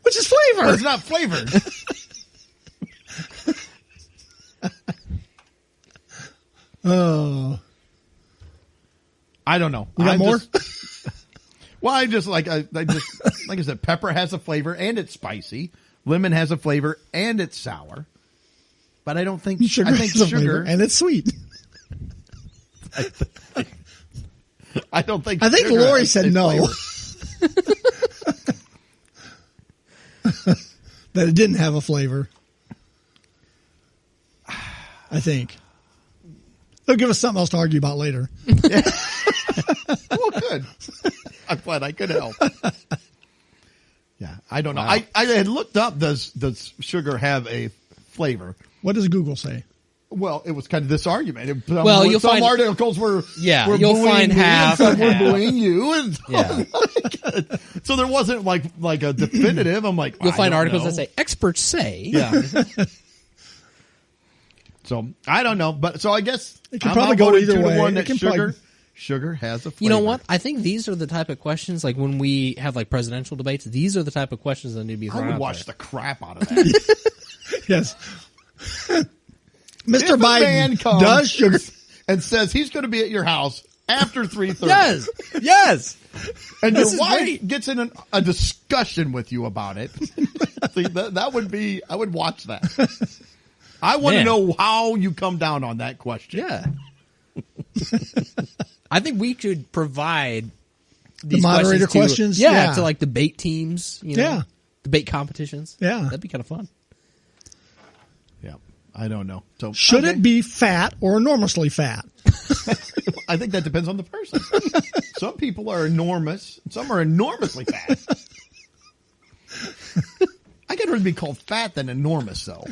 which is but flavor. it's not flavored. Oh, I don't know. you got I'm more? just- well, I just like I said, pepper has a flavor and it's spicy. Lemon has a flavor and it's sour. But I don't think Sugar I think has a sugar. flavor, and it's sweet. I don't think. I think sugar Lori has said a no. flavor. That it didn't have a flavor. I think. They'll give us something else to argue about later. Well, good. I'm glad I could help. Yeah, I don't know. Wow. I had looked up. Does sugar have a flavor. What does Google say? Well, it was kind of this argument. Well, you'll some find- articles were Yeah, were you'll booing find me, half and some and were half. booing you, and so, Yeah. so there wasn't like a definitive. I'm like, You'll I find don't articles know. that say experts say. Yeah. So I don't know, but so I guess It can I'm probably go outvoted either 2-1 way. that It can sugar has a flavor. You know what? I think these are the type of questions, like when we have like presidential debates, these are the type of questions that need to be I thrown would out watch there. the crap out of that. Yes. If Mr. a man Biden comes does sugar. and says he's going to be at your house after 3:30. Yes, yes. And your This is wife great. gets in a discussion with you about it. See, that would be, I would watch that. I want to Man. know how you come down on that question. Yeah. I think we could provide these moderator questions questions? to, Yeah. to like debate teams, you know, Yeah. debate competitions. Yeah. That'd be kind of fun. Yeah. I don't know. So Should okay. it be fat or enormously fat? I think that depends on the person. Some people are enormous. Some are enormously fat. I get rather be called fat than enormous, though.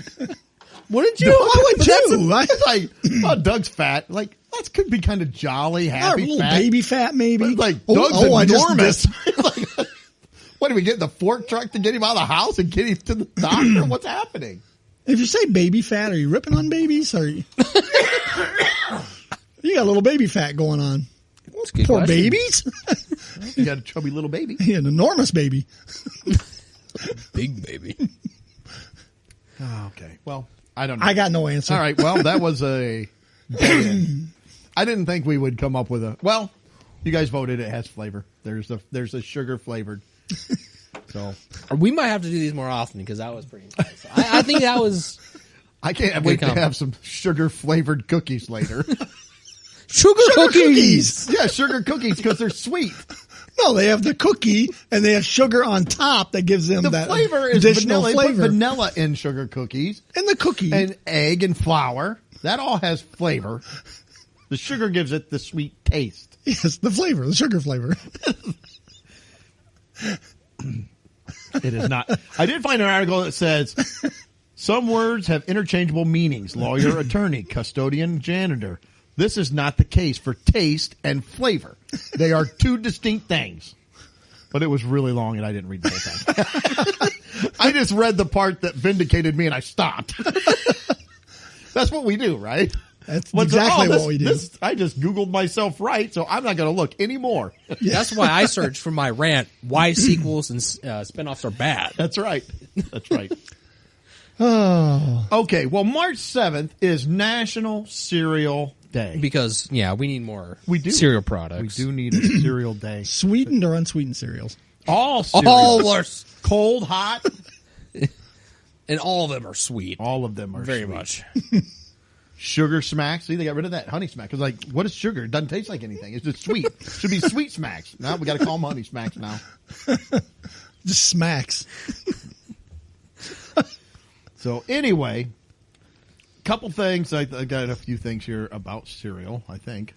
Wouldn't you? I would too. It's like, oh, Doug's fat. Like, that could be kind of jolly, Or a happy, little fat. baby fat, maybe. But, like, Oh, Doug's I just enormous. missed- Like, what, do we get in the fork truck to get him out of the house and get him to the doctor? What's happening? If you say baby fat, are you ripping on babies? Or you got a little baby fat going on? That's a good Poor question. babies. You got a chubby little baby. An enormous baby. Big baby. Oh, okay. Well, I don't know. I got no answer. All right. Well, that was a dead end. I didn't think we would come up with a. Well, you guys voted. It has flavor. There's a sugar flavored. So We might have to do these more often because that was pretty nice. I think that was I can't Good wait to comment. have some sugar flavored cookies later. sugar cookies. Yeah, sugar cookies because they're sweet. No, they have the cookie and they have sugar on top that gives them The that flavor is additional vanilla. They put flavor. vanilla in sugar cookies And the cookie. and egg and flour. That all has flavor. The sugar gives it the sweet taste. Yes, the flavor, the sugar flavor. It is not. I did find an article that says some words have interchangeable meanings. Lawyer, attorney, custodian, janitor. This is not the case for taste and flavor. They are two distinct things. But it was really long and I didn't read the whole thing. I just read the part that vindicated me and I stopped. That's what we do, right? That's What's- exactly this- what we do. this- I just Googled myself right, so I'm not going to look anymore. That's why I searched for my rant. Why sequels and spinoffs are bad. That's right. That's right. Oh, Okay, well, March 7th is National Cereal Day. Because we need more We do. cereal products. We do need a cereal day. sweetened or unsweetened cereals? All cereal. All are, Cold, hot, and all of them are sweet. all of them are Very sweet. much. Sugar Smacks. See, they got rid of that Honey Smack. Because, like, what is sugar? It doesn't taste like anything. It's just sweet. Should be Sweet Smacks. Now we got to call them Honey Smacks now. Just smacks. So, anyway, couple things. I got a few things here about cereal, I think.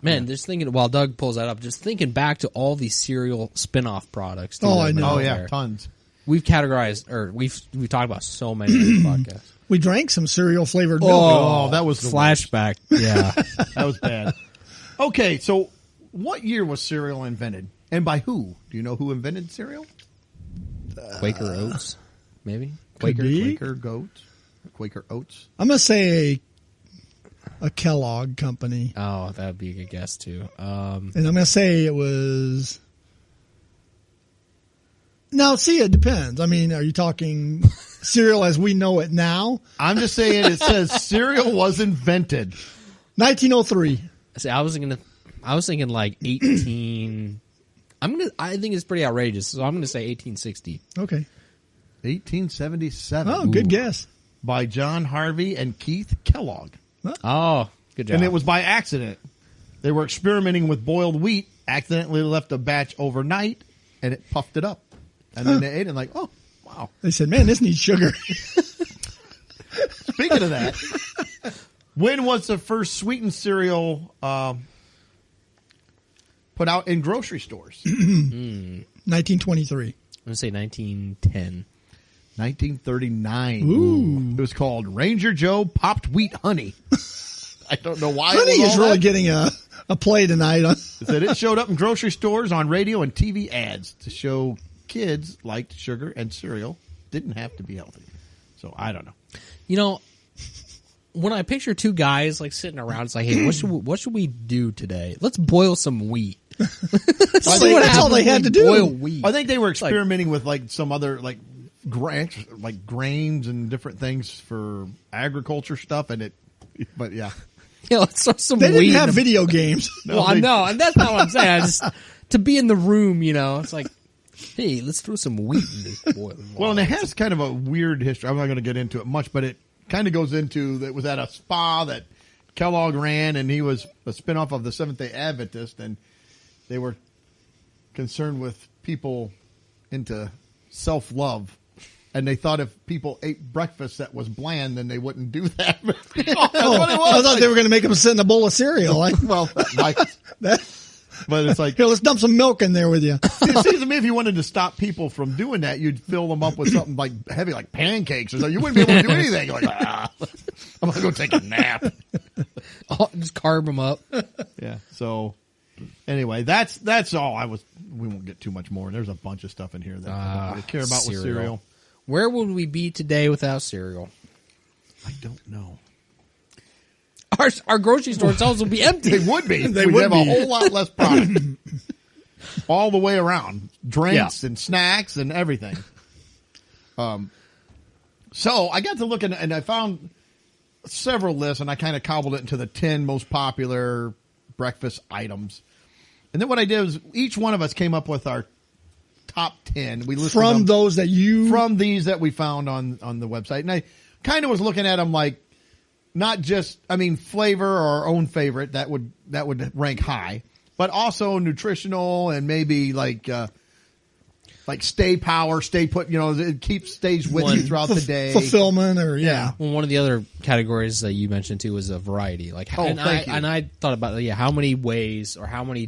Man, just thinking while Doug pulls that up, just thinking back to all these cereal spin-off products. too, Oh, that I have been know. out Oh, yeah, there. tons. We've categorized, or we've talked about so many of these podcasts. We drank some cereal flavored milk. Oh, that was the worst. Flashback. Yeah. That was bad. Okay, so what year was cereal invented? And by who? Do you know who invented cereal? Quaker Oats, maybe? Could be. Quaker Goats? Quaker Oats? I'm gonna say a Kellogg company, Oh, that would be a good guess, too. and I'm gonna say it was. Now, see, it depends. I mean, are you talking cereal as we know it now? I'm just saying it says cereal was invented. 1903. See, I was thinking like 18. I think it's pretty outrageous, so I'm going to say 1860. Okay. 1877. Oh, good guess. By John Harvey and Keith Kellogg. Oh, good job. And it was by accident. They were experimenting with boiled wheat, accidentally left a batch overnight, and it puffed it up. And then they ate it like, oh, wow. They said, "Man, this needs sugar." Speaking of that, when was the first sweetened cereal put out in grocery stores? 1923. I'm going to say 1910. 1939. Ooh. It was called Ranger Joe Popped Wheat Honey. I don't know why. Honey it was is all really that. getting a play tonight. It said it showed up in grocery stores, on radio, and TV ads to show kids liked sugar and cereal. Didn't have to be healthy. So I don't know. You know, when I picture two guys like sitting around, it's like, hey, what should we do today? Let's boil some wheat. That's all they had to do. Boil wheat. I think they were experimenting with like some other like grains and different things for agriculture stuff, and but yeah. You know, let's throw some They wheat didn't have in a- video games. No, well, I they- know, and that's not what I'm saying. I just to be in the room, you know, it's like, hey, let's throw some wheat in this boiling water. Well, and it has kind of a weird history. I'm not going to get into it much, but it kind of goes into that it was at a spa that Kellogg ran, and he was a spinoff of the Seventh-day Adventist, and they were concerned with people into self-love. And they thought if people ate breakfast that was bland, then they wouldn't do that. That's what it I was. thought they were going to make them sit in a bowl of cereal. Like, Well, like, but it's like, here, let's dump some milk in there with you. it seems to me if you wanted to stop people from doing that, you'd fill them up with something like heavy, like pancakes or something. You wouldn't be able to do anything. You're like, I'm gonna go take a nap. Oh, just carb them up. Yeah. So anyway, that's all. We won't get too much more. There's a bunch of stuff in here that I don't really care about with cereal. Where would we be today without cereal? I don't know. Our grocery store shelves will be empty. They would be. They We'd would have be. a whole lot less product. All the way around. Drinks and snacks and everything. So I got to looking and I found several lists and I kind of cobbled it into the 10 most popular breakfast items. And then what I did was each one of us came up with our top 10. We listed From them those that you... from these that we found on the website. And I kind of was looking at them like, not just, I mean, flavor or our own favorite that would rank high, but also nutritional and maybe like stay power, stay put, you know, it stays with you throughout the day. fulfillment or, yeah. Well, one of the other categories that you mentioned too was a variety. Like, thank you. And I thought about how many ways or how many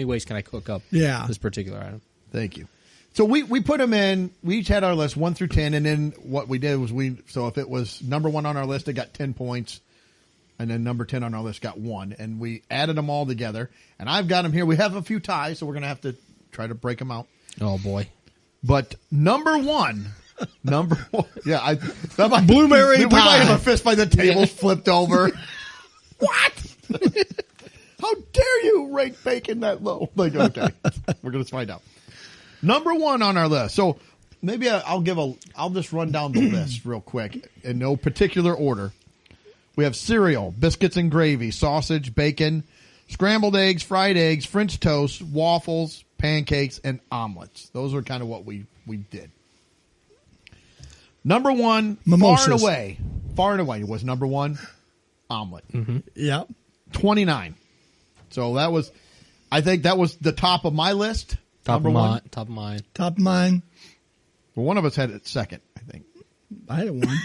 ways can I cook up this particular item? Thank you. So we put them in. We each had our list 1 through 10, and then what we did was so if it was number 1 on our list, it got 10 points, and then number 10 on our list got 1, and we added them all together. And I've got them here. We have a few ties, so we're gonna have to try to break them out. Oh boy! But number one, yeah, Blueberry we might have pie. a fist fight. The table's flipped over. What? How dare you rate bacon that low? Like, okay, we're gonna find out. Number 1 on our list. So maybe I'll just run down the list real quick in no particular order. We have cereal, biscuits and gravy, sausage, bacon, scrambled eggs, fried eggs, French toast, waffles, pancakes, and omelets. Those are kind of what we did. Number 1, Mimosas. far and away was number 1, omelet. Yeah. 29. So I think that was the top of my list. Top number of 1. Top of mine. Top of mine. Well, one of us had it second, I think. I had one.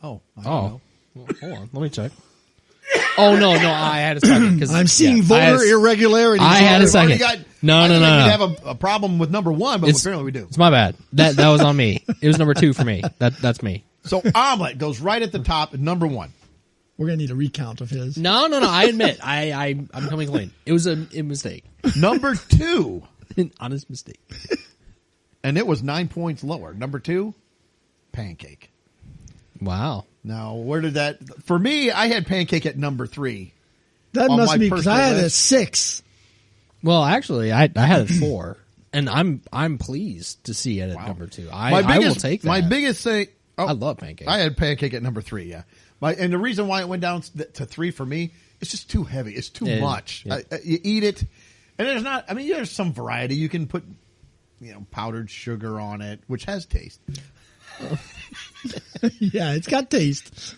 Oh. I don't Oh, know. well, hold on. Let me check. Oh no, I had a second because I'm seeing voter irregularities. I had a We've already second. got- No. I didn't think we'd have a problem with number 1, but apparently we do. It's my bad. That was on me. It was number 2 for me. That's me. So omelet goes right at the top at number 1. We're going to need a recount of his. No. I admit, I'm coming clean. It was a mistake, Number 2, an honest mistake. and it was 9 points lower. Number 2, pancake. Wow. Now, where did that? For me, I had pancake at number 3. That on must my be because I personal had a list. 6. Well, actually, I had it 4, and I'm pleased to see it at number 2. I will take that. My biggest thing. Oh, I love pancake. I had pancake at number 3. Yeah, and the reason why it went down to 3 for me, it's just too heavy. It's too Yeah, much. yeah. You eat it, and there's not. I mean, there's some variety. You can put, powdered sugar on it, which has taste Yeah, it's got taste.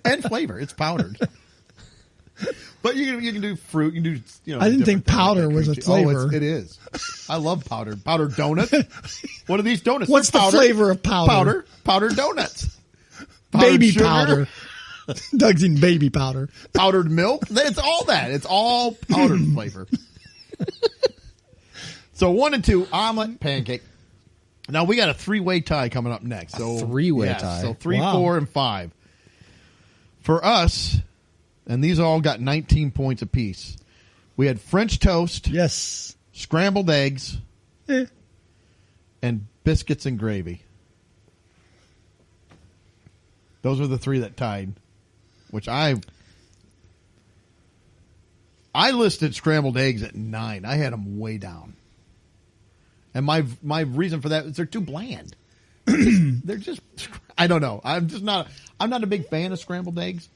and flavor. It's powdered. But you can do fruit. You can do I didn't think different things powder like was a cream cheese. Oh, flavor. it is. I love powdered donuts. What are these donuts? What's They're the flavor of powder? Powdered donuts. Powdered Baby sugar, powder. Doug's eating baby powder. powdered milk. It's all that. It's all powdered flavor. So 1 and 2, omelet, pancake. Now we got a 3-way tie coming up next. So three-way tie. So 3, Wow. 4, and 5. For us, and these all got 19 points apiece. We had French toast, Yes. scrambled eggs, Eh. and biscuits and gravy. Those are the 3 that tied, which I listed scrambled eggs at 9. I had them way down. And my reason for that is they're too bland. They're just I don't know. I'm not a big fan of scrambled eggs.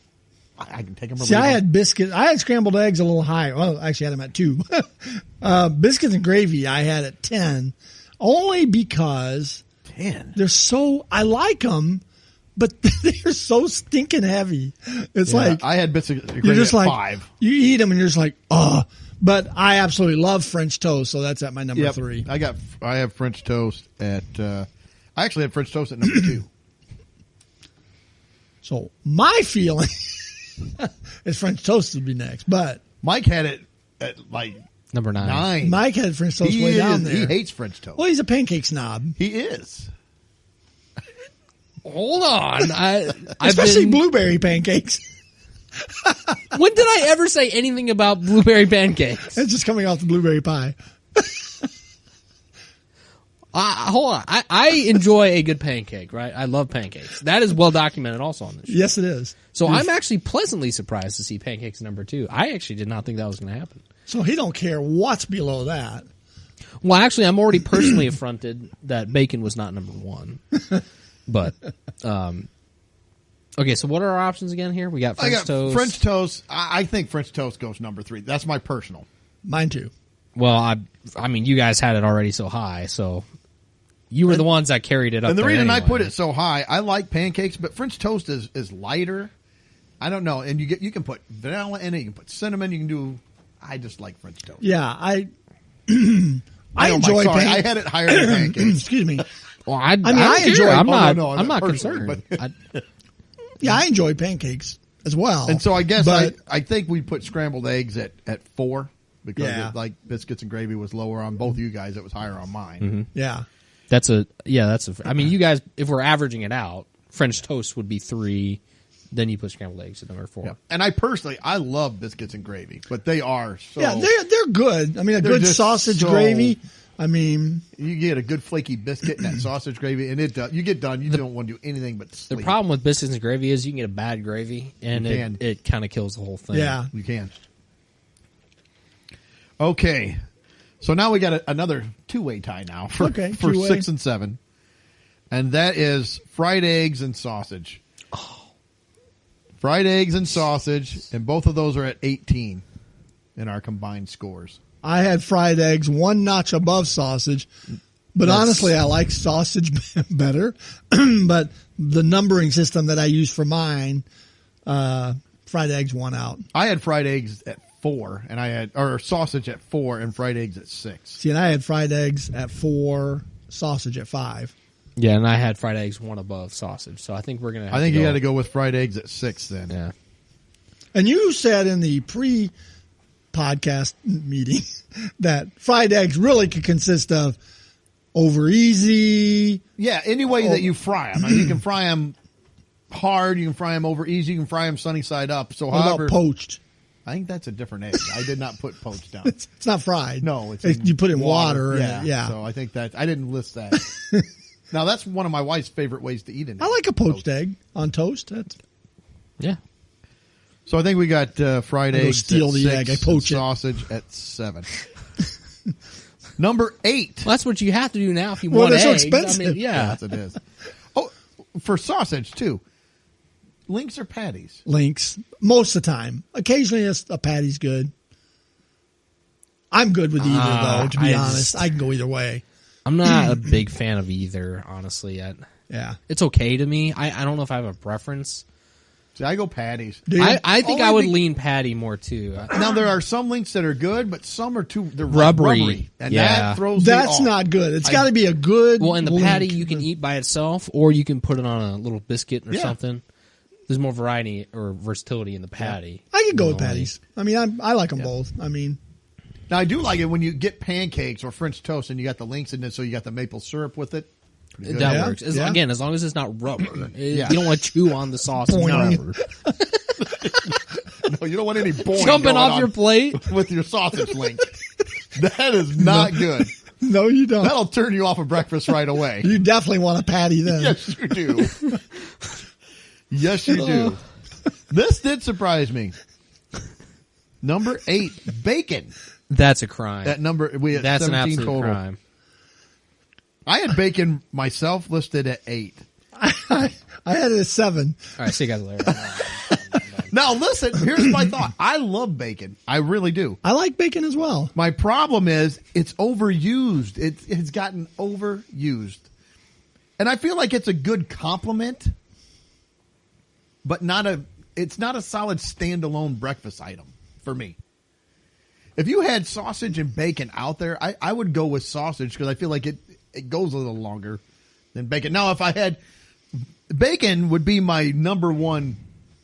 I can take them. See, I had biscuits. I had scrambled eggs a little higher. Well, I actually had them at 2. Biscuits and gravy I had at 10, only because 10. they're so. I like them, but they're so stinking heavy. It's like I had biscuits and you're gravy just at like 5. you eat them and you're just like, oh. But I absolutely love French toast, so that's at my number 3. I have French toast at. I actually had French toast at number 2. So my feeling is French toast would be next, but Mike had it at like Number 9. 9. Mike had French toast way down there. He hates French toast. Well, he's a pancake snob, He is. Hold on. I've especially been, blueberry pancakes. when did I ever say anything about blueberry pancakes? It's just coming off the blueberry pie. Hold on. I enjoy a good pancake, right? I love pancakes. That is well documented also on this show. Yes, it is. So I'm actually pleasantly surprised to see pancakes number 2. I actually did not think that was going to happen. So he don't care what's below that. Well, actually, I'm already personally affronted that bacon was not number 1. But, okay, so what are our options again here? We got French toast. French toast. I think French toast goes number 3. That's my personal. Mine too. Well, I mean, you guys had it already so high, so you were the ones that carried it up. And the there reason I anyway. put it so high, I like pancakes, but French toast is lighter. I don't know, and you can put vanilla in it, you can put cinnamon, you can do. I just like French toast. Yeah, I know, Mike, enjoy sorry, pancakes. I had it higher than pancakes. Excuse me. Well, I mean, don't I care. enjoy- I'm oh, not. no, I'm not personally, concerned. Yeah, I enjoy pancakes as well. And so I guess but I think we put scrambled eggs at 4 because Yeah. it, like biscuits and gravy was lower on both of you guys. It was higher on mine. yeah, That's a. I mean, you guys, if we're averaging it out, French toast would be 3. Then you put scrambled eggs at number 4. Yeah. And I love biscuits and gravy, but they are so. yeah, they're good. I mean, a They're good just sausage so- gravy. I mean, You get a good flaky biscuit and that sausage gravy, and you get done. You don't want to do anything but The sleep. problem with biscuits and gravy is you can get a bad gravy, and You can. it kind of kills the whole thing. yeah. You can. Okay, so now we got another 2-way tie now for Okay, for two-way. 6 and 7, and that is fried eggs and sausage. Fried eggs and sausage, and both of those are at 18 in our combined scores. I had fried eggs 1 notch above sausage, but That's- honestly, I like sausage better. But the numbering system that I use for mine, fried eggs 1 out. I had fried eggs at 4, and I had sausage at 4, and fried eggs at 6. See, and I had fried eggs at 4, sausage at 5. Yeah, and I had fried eggs 1 above sausage, so I think we're gonna. Have I think to you go. got to go with fried eggs at 6 then. Yeah. And you said in the pre-podcast meeting that fried eggs really could consist of over easy. Yeah, any way that you fry them. You can fry them hard, you can fry them over easy, you can fry them sunny side up. So What however, about poached? I think that's a different egg. I did not put poached down. It's not fried. No, it's you put it in water. Yeah, And yeah. So I think that I didn't list that. Now that's one of my wife's favorite ways to eat an egg. I like a poached egg on toast. That's, Yeah. So I think we got fried I go eggs steal at the 6, egg, I poach it. and sausage at 7. Number 8. Well, that's what you have to do now if you Well, want they're so eggs. expensive. I mean, yeah. Yes, it is. Oh, for sausage too. Links or patties? links most of the time. Occasionally, a patty's good. I'm good with either, though. To be I honest, just- I can go either way. I'm not a big fan of either, honestly. Yeah. It's okay to me. I don't know if I have a preference. See, I go patties. Do you? I think Only I would be- lean patty more too. Now there are some links that are good, but some are they're Rubbery. and Yeah. that throws me That's off. not good. It's got to be a good. Well, and the link. patty you can eat by itself, or you can put it on a little biscuit or Yeah. something. There's more variety or versatility in the patty. I could go with Normally. patties. I mean, I like them both. I mean, Now I do like it when you get pancakes or French toast and you got the links in it, so you got the maple syrup with it. pretty good. That Yeah, works. yeah. Again, as long as it's not rubber. Yeah. You don't want to chew on the sausage. Boing. Rubber. No, you don't want any boing Jumping going off on your plate. with your sausage link. That is not good. No, you don't. That'll turn you off of breakfast right away. You definitely want a patty then. Yes, you do. Yes, you do. This did surprise me. Number 8, bacon. That's a crime. That number we had That's an 17 absolute total. crime. I had bacon myself listed at 8. I had it at 7. All right, see you guys later. Now listen, here's my thought. I love bacon. I really do. I like bacon as well. My problem is it's overused. It's gotten overused. And I feel like it's a good compliment, but it's not a solid standalone breakfast item for me. If you had sausage and bacon out there, I would go with sausage because I feel like it goes a little longer than bacon. Now, if I had bacon would be my number one,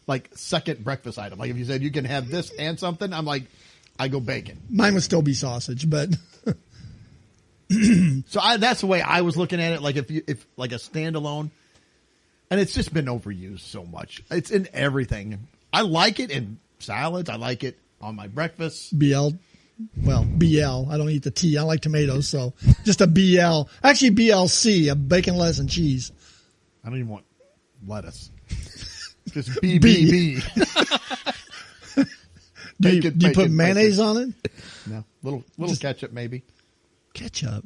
like second breakfast item. Like if you said you can have this and something, I'm like, I go bacon. Mine would still be sausage, but So that's the way I was looking at it. Like if like a standalone, and it's just been overused so much. It's in everything. I like it in salads. I like it on my breakfast. BL. Well, BL. I don't eat the T. I like tomatoes, so just a BL. Actually, BLC, a bacon, lettuce, and cheese. I don't even want lettuce. Just BBB. Do you put mayonnaise on it? No, little ketchup maybe. Ketchup.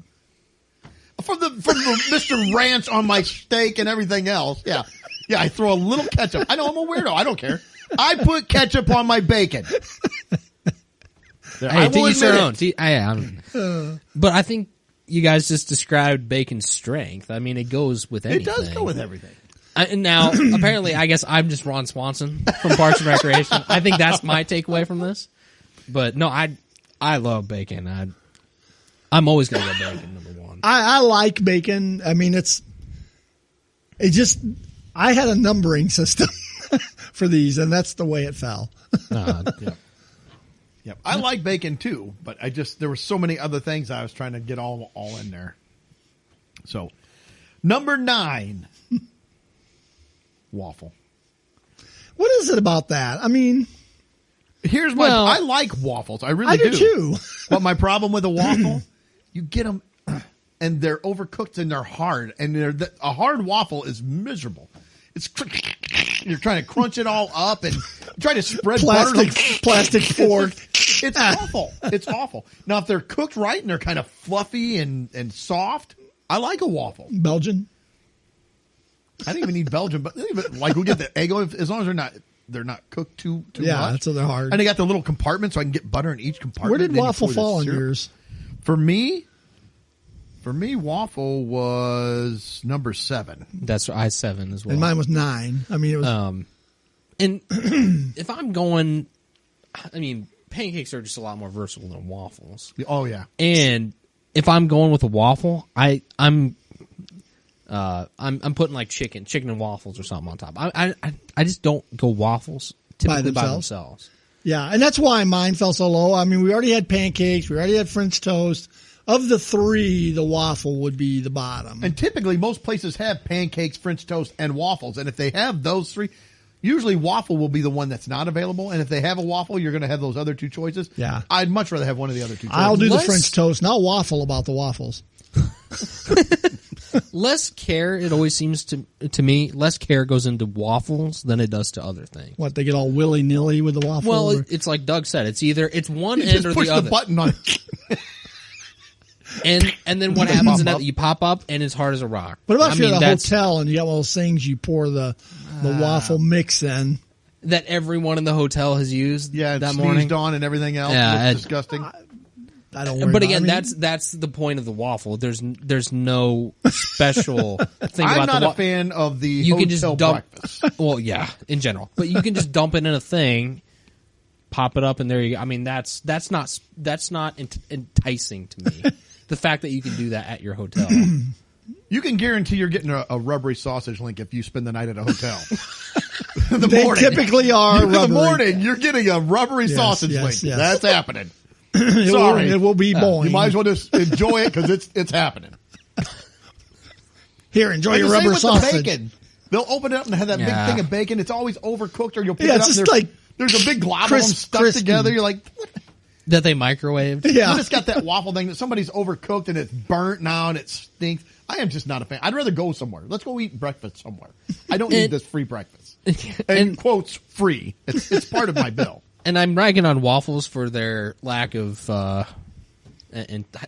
From the Mr. Ranch on my steak and everything else. Yeah. Yeah, I throw a little ketchup. I know I'm a weirdo. I don't care. I put ketchup on my bacon. I Hey, will to each their admit own. But I think you guys just described bacon's strength. I mean, it goes with it anything. does go with everything. And now, apparently, I guess I'm just Ron Swanson from Parks and Recreation. I think that's my takeaway from this. But no, I love bacon. I'm always going to go bacon, number one. I like bacon. I mean, I had a numbering system for these, and that's the way it fell. Yeah. Yep. I like bacon too, but there were so many other things I was trying to get all in there. So, number 9, waffle. What is it about that? I mean, Here's I like waffles. I really I do too. But my problem with a waffle, you get them and they're overcooked and they're hard. And a hard waffle is miserable. You're trying to crunch it all up and try to spread butter. Plastic fork. It's awful. It's awful. Now, if they're cooked right and they're kind of fluffy and soft, I like a waffle. Belgian. I didn't even need Belgian, but like we get the Eggo as long as they're not cooked too much. Yeah, so they're hard. And they got the little compartment so I can get butter in each compartment. Where did Then you waffle pour the fall on syrup. yours? For me, waffle was number 7. That's I 7 as well. And mine was 9. I mean, it was. And if I'm going, I mean, pancakes are just a lot more versatile than waffles. Oh yeah. And if I'm going with a waffle, I'm putting like chicken and waffles or something on top. I just don't go waffles typically by themselves. Yeah, and that's why mine fell so low. I mean, we already had pancakes. We already had French toast. Of the 3, the waffle would be the bottom. And typically, most places have pancakes, French toast, and waffles. And if they have those 3, usually waffle will be the one that's not available. And if they have a waffle, you're going to have those other 2 choices. Yeah. I'd much rather have one of the other 2 choices. I'll do the French toast, not waffle about the waffles. Less care, it always seems to me, less care goes into waffles than it does to other things. What, they get all willy-nilly with the waffle? Well, or? it's like Doug said. It's either one You end just or push the other. the button on. And then what They happens pop is up. that you pop up and it's hard as a rock. What about if you're at a that's- hotel and you got one of those things you pour the waffle mix in? that everyone in the hotel has used Yeah, that sneezed morning? on and everything else. Yeah, It looks disgusting. I don't worry But about it. again, I mean, that's the point of the waffle. There's no special thing I'm about not the a fan of the You hotel can just dump. breakfast. Well, yeah, in general, but you can just dump it in a thing, pop it up, and there you go. I mean, that's not enticing to me. The fact that you can do that at your hotel. You can guarantee you're getting a rubbery sausage link if you spend the night at a hotel. In the they morning. typically are In the rubbery. morning, you're getting a rubbery Yes, sausage yes, link. yes. That's happening. It Sorry. will be boing. You might as well just enjoy it because it's happening. Here, enjoy And your the same rubber with the sausage. bacon. They'll open it up and have that big Yeah. thing of bacon. It's always overcooked, or you'll pick Yeah, it it's up and just like there's a big glob of them crisp, stuck crispy. together. You're like, what? That they microwaved. Yeah. Then it's got that waffle thing that somebody's overcooked and it's burnt now and it stinks. I am just not a fan. I'd rather go somewhere. Let's go eat breakfast somewhere. I don't need And- this free breakfast. And- And quotes free. It's part of my bill. And I'm ragging on waffles for their lack of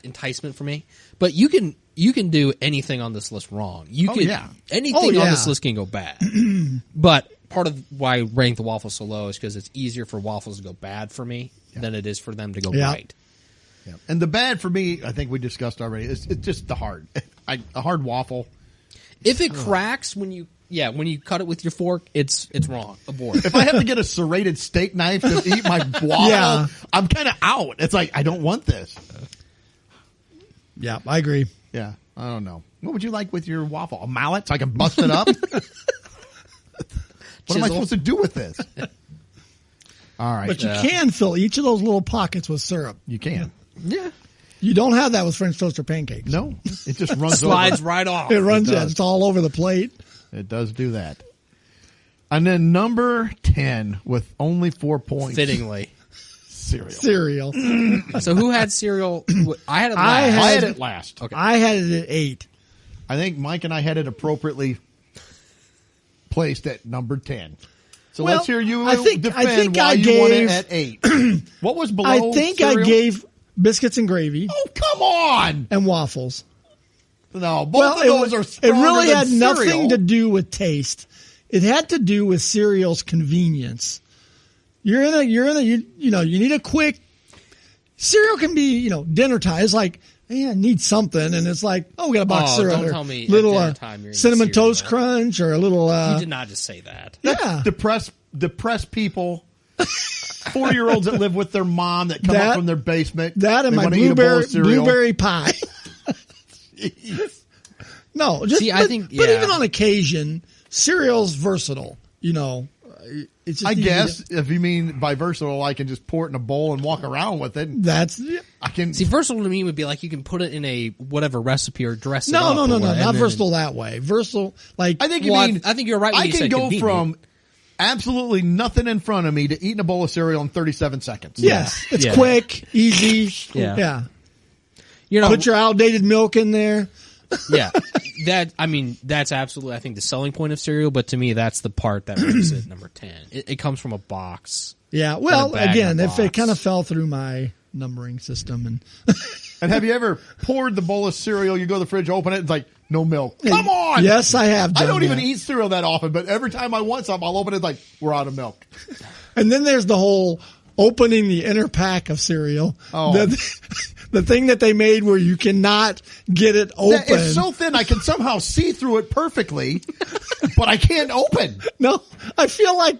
enticement for me. But you can do anything on this list wrong. You Oh, can yeah. anything Oh, on yeah. this list can go bad. But part of why I rank the waffles so low is because it's easier for waffles to go bad for me than it is for them to go Yeah. right. Yeah. And the bad for me, I think we discussed already, it's just the hard. A hard waffle. If it cracks when you cut it with your fork, it's wrong. Abort. If I have to get a serrated steak knife to eat my waffle, Yeah. I'm kind of out. It's like, I don't want this. Yeah, I agree. Yeah, I don't know. What would you like with your waffle? A mallet so I can bust it up? What am I Chisel. supposed to do with this? All right. But you can fill each of those little pockets with syrup. You can. Yeah. You don't have that with French toaster pancakes. No, it just runs Slides over. right off. It runs It out. does. It's all over the plate. It does do that. And then number 10 with only 4 points. Fittingly. Cereal. Cereal. So who had cereal? I had it I last. I had had- it last. Okay. I had it at 8. I think Mike and I had it appropriately placed at number 10. So Well, let's hear you I think defend why I you want it gave- at 8. What was below I think I cereal? gave biscuits and gravy Oh, come on! and waffles. No, both of it, those are it stronger really than had cereal. nothing to do with taste. It had to do with cereal's convenience. You need a quick cereal can be, dinner time. It's like, I need something, and it's like, we got a box of cereal. don't or tell me at little dinner time you're eating cinnamon cereal. toast crunch or a little. You did not just say that. Yeah, Depressed people, 40-year-olds that live with their mom that come up That- from their basement. that and They my wanna eat a bowl of cereal. blueberry pie. No, just See, I think- but yeah. even on occasion, cereal's versatile. It's just I easy guess to- if you mean by versatile, I can just pour it in a bowl and walk around with it. that's I can. See, versatile to me would be like you can put it in a whatever recipe or dress it no, up. no, or no, what, no, and not then- versatile that way. Versatile, like I think you Well, mean. I think you're right when I you can said go convenient. from absolutely nothing in front of me to eating a bowl of cereal in 37 seconds. yes, it's Yeah. quick, easy. Yeah. yeah. You know, Put your outdated milk in there. yeah. That's absolutely, I think, the selling point of cereal, but to me, that's the part that makes it number 10. It comes from a box. Yeah. Well, bag in again, a if it box. kind of fell through my numbering system, and And have you ever poured the bowl of cereal? You go to the fridge, open it, it's like no milk. Come on. yes, I have. I Done don't even that. eat cereal that often, but every time I want something, I'll open it. It's like we're out of milk. And then there's the whole opening the inner pack of cereal. Oh. The thing that they made where you cannot get it open. It's so thin I can somehow see through it perfectly, but I can't open. No, I feel like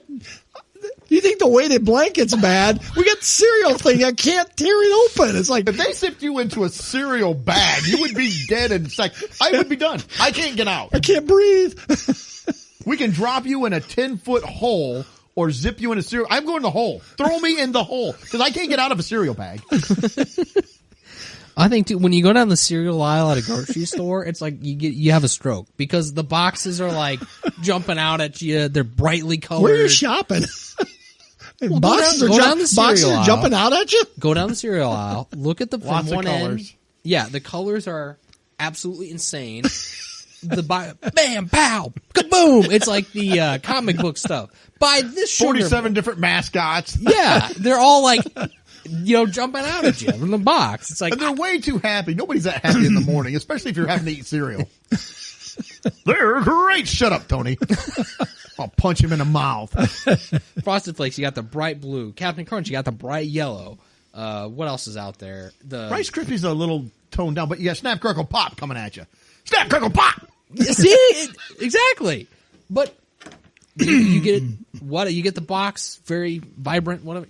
you think the weighted blanket's bad. We got the cereal thing. I can't tear it open. It's like, If they sipped you into a cereal bag, you would be dead in seconds. I would be done. I can't get out. I can't breathe. We can drop you in a 10-foot hole or zip you in a cereal. I'm going in the hole. Throw me in the hole because I can't get out of a cereal bag. I think too, when you go down the cereal aisle at a grocery store, it's like you have a stroke because the boxes are like jumping out at you. They're brightly colored. Where are you shopping? Boxes go down the boxes cereal are aisle. jumping out at you? Go down the cereal aisle. Look at the from Lots of one end. colors. Yeah, the colors are absolutely insane. Bam, pow, kaboom! It's like the comic book stuff. Buy this sugar. 47 different mascots. Yeah, they're all like, jumping out at you from the box. It's like And they're way too happy. Nobody's that happy in the morning, especially if you're having to eat cereal. They're great. Shut up, Tony. I'll punch him in the mouth. Frosted Flakes. You got the bright blue. Captain Crunch. You got the bright yellow. What else is out there? The Rice Krispies are a little toned down, but you got Snap, Crackle, Pop coming at you. Snap, Crackle, Pop! Exactly. But you get what? You get the box, very vibrant. Whatever.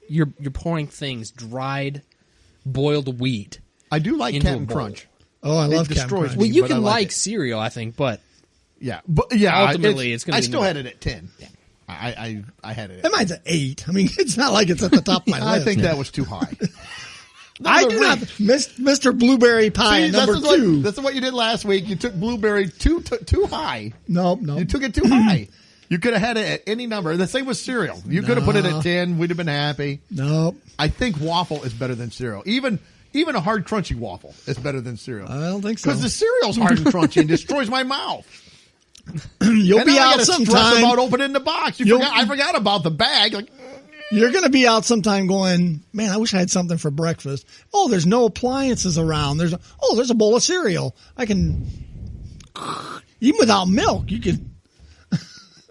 You're pouring things, dried, boiled wheat. I do like Into a Captain bowl. Crunch. Oh, I It love Captain destroys Crunch. me. Well, you but I can like like it. cereal, I think, but Yeah, but yeah, Ultimately, it's gonna I be still no- had it at 10. Yeah. I had it. And mine's an 8. I mean, it's not like it's at the top of my I list. think that was too high. I do not. Mr. Blueberry Pie See, number 2. This is what you did last week. You took blueberry too high. Nope. You took it too high. You could have had it at any number. The same with cereal. You could have put it at 10. We'd have been happy. Nope. I think waffle is better than cereal. Even a hard, crunchy waffle is better than cereal. I don't think so. Because the cereal's hard and crunchy and destroys my mouth. You'll And be now I out gotta stress sometime. about opening the box. I forgot about the bag. Like, You're going to be out sometime going, man, I wish I had something for breakfast. Oh, there's no appliances around. There's a bowl of cereal. I can, even without milk, you could.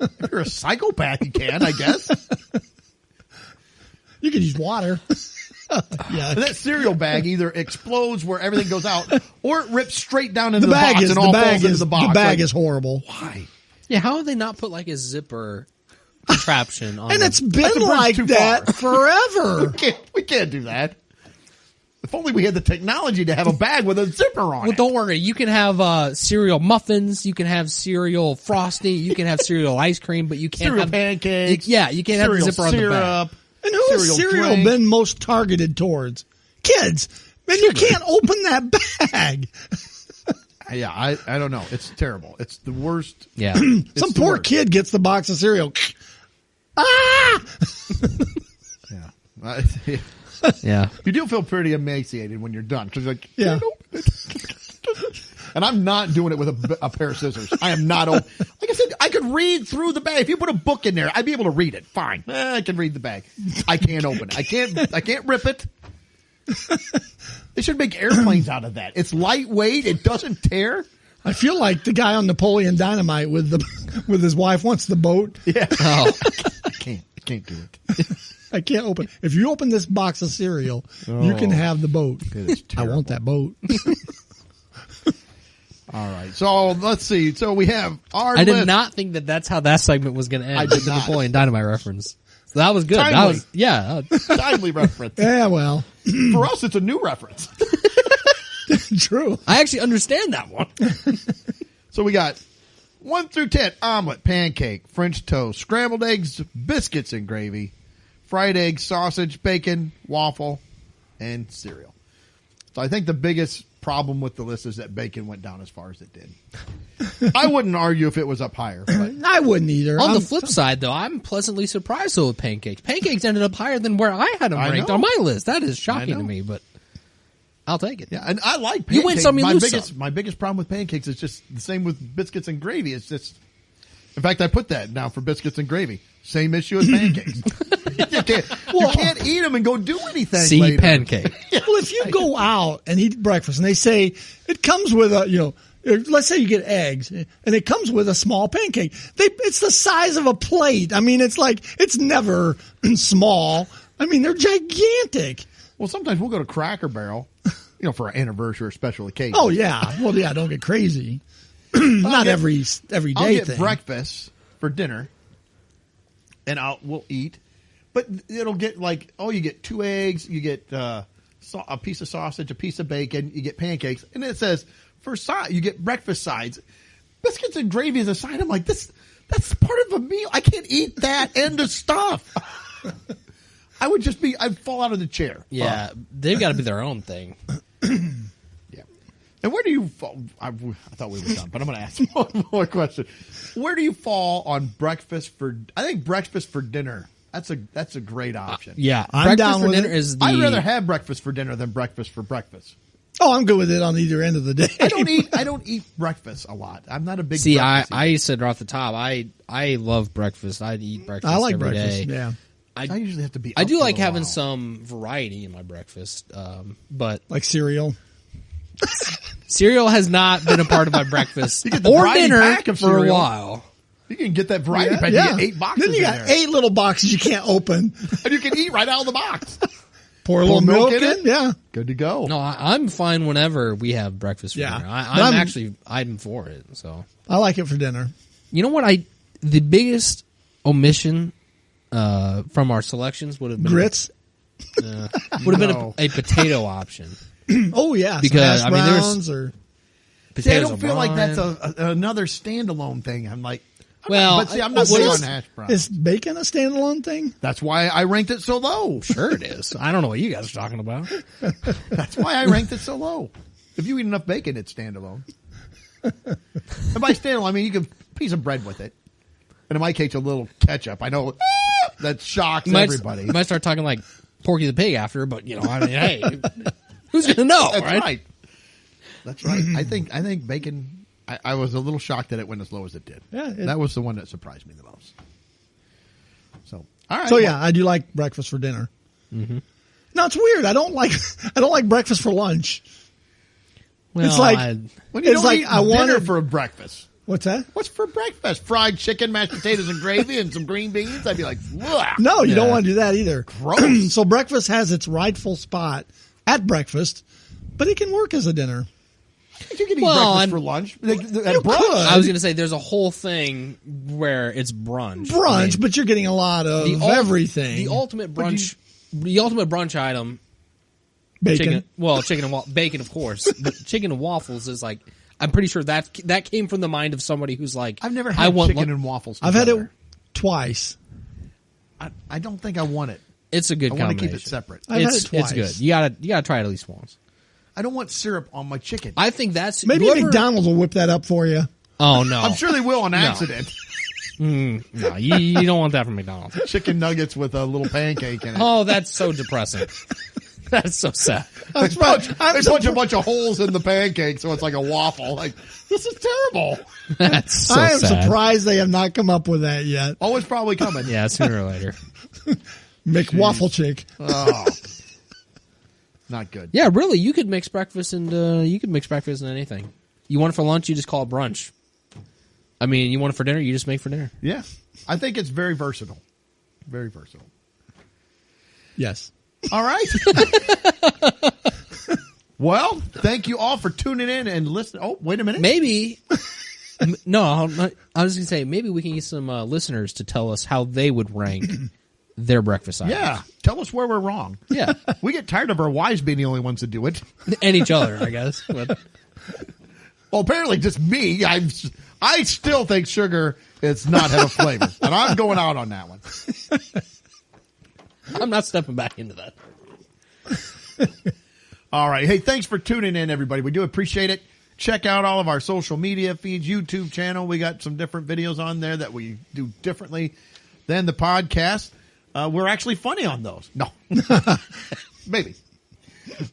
if you're a psychopath, you can, I guess. You could use water. Yeah. And that cereal bag either explodes where everything goes out, or it rips straight down into The the box bag is and the all bag falls into is the box. the bag Like, is horrible. why? Yeah, how have they not put like a zipper contraption on And them? it's been That's a bridge like too that forever. We can't do that. If only we had the technology to have a bag with a zipper on Well, it. don't worry. You can have cereal muffins. You can have cereal frosty. You can have cereal ice cream, but you can't Cereal have pancakes. You can't have the cereal zipper on the bag. syrup. And who has cereal drink. been most targeted towards? Kids. Man, you can't open that bag. Yeah, I don't know. It's terrible. It's the worst. Yeah. It's Some the poor worst. kid gets the box of cereal. Ah! Yeah. Yeah. You do feel pretty emaciated when you're done because like, Yeah. can't open it. And I'm not doing it with a pair of scissors. I am not. Like I said, I could read through the bag. If you put a book in there, I'd be able to read it. Fine, I can read the bag. I can't open it. I can't rip it. They should make airplanes out of that. It's lightweight. It doesn't tear. I feel like the guy on Napoleon Dynamite with his wife wants the boat. Yeah. Oh. I can't do it. I can't open. If you open this box of cereal, you can have the boat. It is I want that boat. All right. So let's see. So we have our I did list. not think that that's how segment was going to end. I did the not. Napoleon Dynamite reference. So that was good. That Timely. was yeah. Timely reference. Yeah, well, For us, it's a new reference. true. I actually understand that one. So we got 1 through 10: omelet, pancake, French toast, scrambled eggs, biscuits and gravy, fried eggs, sausage, bacon, waffle, and cereal. So I think the biggest problem with the list is that bacon went down as far as it did. I wouldn't argue if it was up higher, but I wouldn't either. On the I'm- flip side, though, I'm pleasantly surprised though with pancakes. Pancakes ended up higher than where I had them I ranked know. on my list. That is shocking know. to me, but I'll take it. yeah, and I like pancakes. You win some, you my lose biggest some. my biggest problem with pancakes is just the same with biscuits and gravy. It's just, in fact, I put that now for biscuits and gravy. Same issue as pancakes. you can't eat them and go do anything. See later. pancake. Well, if you go out and eat breakfast and they say it comes with a, let's say you get eggs and it comes with a small pancake. It's the size of a plate. I mean, it's never small. I mean, they're gigantic. Well, sometimes we'll go to Cracker Barrel, for an anniversary or special occasion. Oh yeah. Well, yeah. Don't get crazy. Not every day I'll get thing. breakfast for dinner, and we'll eat. But it'll get you get 2 eggs, you get a piece of sausage, a piece of bacon, you get pancakes, and it says for side you get breakfast sides, biscuits and gravy as a side. I'm like, that's part of a meal. I can't eat that end of stuff. I'd fall out of the chair. Yeah, they've got to be their own thing. Yeah. And where do you fall? I thought we were done, but I'm going to ask one more question. Where do you fall on breakfast I think breakfast for dinner. That's a great option. Yeah, I'm breakfast down for with dinner it. is the. I'd rather have breakfast for dinner than breakfast for breakfast. Oh, I'm good with it on either end of the day. I don't eat breakfast a lot. I'm not a big See, breakfast eater. I said right off the top, I love breakfast. I'd eat breakfast I like every breakfast. day. Yeah. I usually have to be I up do for like a having while. some variety in my breakfast, but Like cereal. cereal has not been a part of my breakfast You get the or variety dinner pack of for a cereal. while. You can get that variety pack. You get 8 boxes Then you got in there. 8 little boxes you can't open. And you can eat right out of the box. Pour a little milk milk in in. Yeah. Good to go. No, I'm fine whenever we have breakfast for Yeah. dinner. But I'm for it. So I like it for dinner. you know what? The biggest omission from our selections would have been Grits. would have been a potato option. Oh yeah. Some Because, hash I mean, there's- browns or See, I Potatoes don't feel like O'Brien. that's another standalone thing. I'm like, Well, But see, I'm not what big is- on hash browns. Is bacon a standalone thing? That's why I ranked it so low. sure it is. I don't know what you guys are talking about. That's why I ranked it so low. If you eat enough bacon, it's standalone. And by standalone, I mean you can piece of bread with it. And in my case, a little ketchup. I know that shocks everybody. You might start talking like Porky the Pig after, but I mean, hey, who's gonna know, That's right? right. That's right. I think bacon. I was a little shocked that it went as low as it did. Yeah, that was the one that surprised me the most. So, all right. So yeah, I do like breakfast for dinner. Mm-hmm. No, it's weird. I don't like breakfast for lunch. Well, It's like- when you it's don't like eat I dinner wanted- for a breakfast. What's that? What's for breakfast? Fried chicken, mashed potatoes, and gravy, and some green beans. I'd be like, ugh. No, you don't Yeah. want to do that either. Gross. So breakfast has its rightful spot at breakfast, but it can work as a dinner. You can eat Well, breakfast and- for lunch. At You brunch. could. I was gonna say there's a whole thing where it's brunch. Brunch, I mean, but you're getting a lot of everything. The ultimate brunch item. bacon. Chicken and bacon, of course. But chicken and waffles is like, I'm pretty sure that came from the mind of somebody who's like, I've never I had want chicken and waffles. I've had it together. twice. I don't think I want it. It's a good I want to combination. keep it separate. I've had It's it twice. good. You gotta try it at least once. I don't want syrup on my chicken. I think that's Maybe whoever- McDonald's will whip that up for you. Oh no, I'm sure they will on accident. no, you don't want that from McDonald's. Chicken nuggets with a little pancake in it. Oh, that's so depressing. That's so sad. They punch a bunch of holes in the pancake, so it's like a waffle. Like, this is terrible. That's so I am sad. surprised they have not come up with that yet. Oh, it's probably coming. Yeah, sooner or later. McWaffle chick. Oh. Not good. Yeah, really, you could mix breakfast and anything. You want it for lunch, you just call it brunch. I mean, you want it for dinner, you just make for dinner. Yeah. I think it's very versatile. Very versatile. Yes. All right. Well, thank you all for tuning in and listening. Oh, wait a minute. Maybe. No, I was going to say, maybe we can get some listeners to tell us how they would rank their breakfast items. Yeah. Tell us where we're wrong. Yeah. We get tired of our wives being the only ones that do it. And each other, I guess. But Well, apparently just me. I still think sugar is not have a flavor. And I'm going out on that one. I'm not stepping back into that. All right. Hey, thanks for tuning in, everybody. We do appreciate it. Check out all of our social media feeds, YouTube channel. We got some different videos on there that we do differently than the podcast. We're actually funny on those. No. Maybe.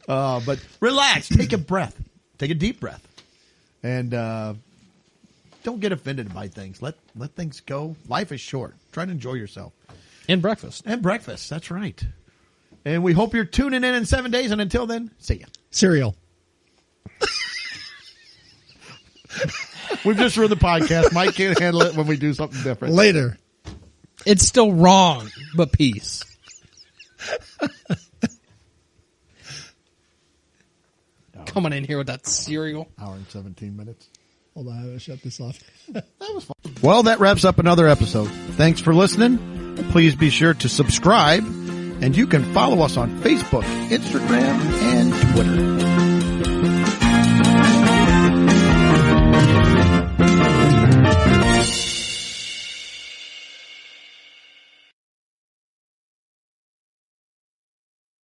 But relax. Take a breath. Take a deep breath. And don't get offended by things. Let things go. Life is short. Try to enjoy yourself. And breakfast. And breakfast. That's right. And we hope you're tuning in 7 days. And until then, see ya. Cereal. We've just ruined the podcast. Mike can't handle it when we do something different. Later. It's still wrong, but peace. Coming in here with that cereal. Hour and 17 minutes. Hold on, I gotta shut this off. That was fun. Well, that wraps up another episode. Thanks for listening. Please be sure to subscribe, and you can follow us on Facebook, Instagram, and Twitter.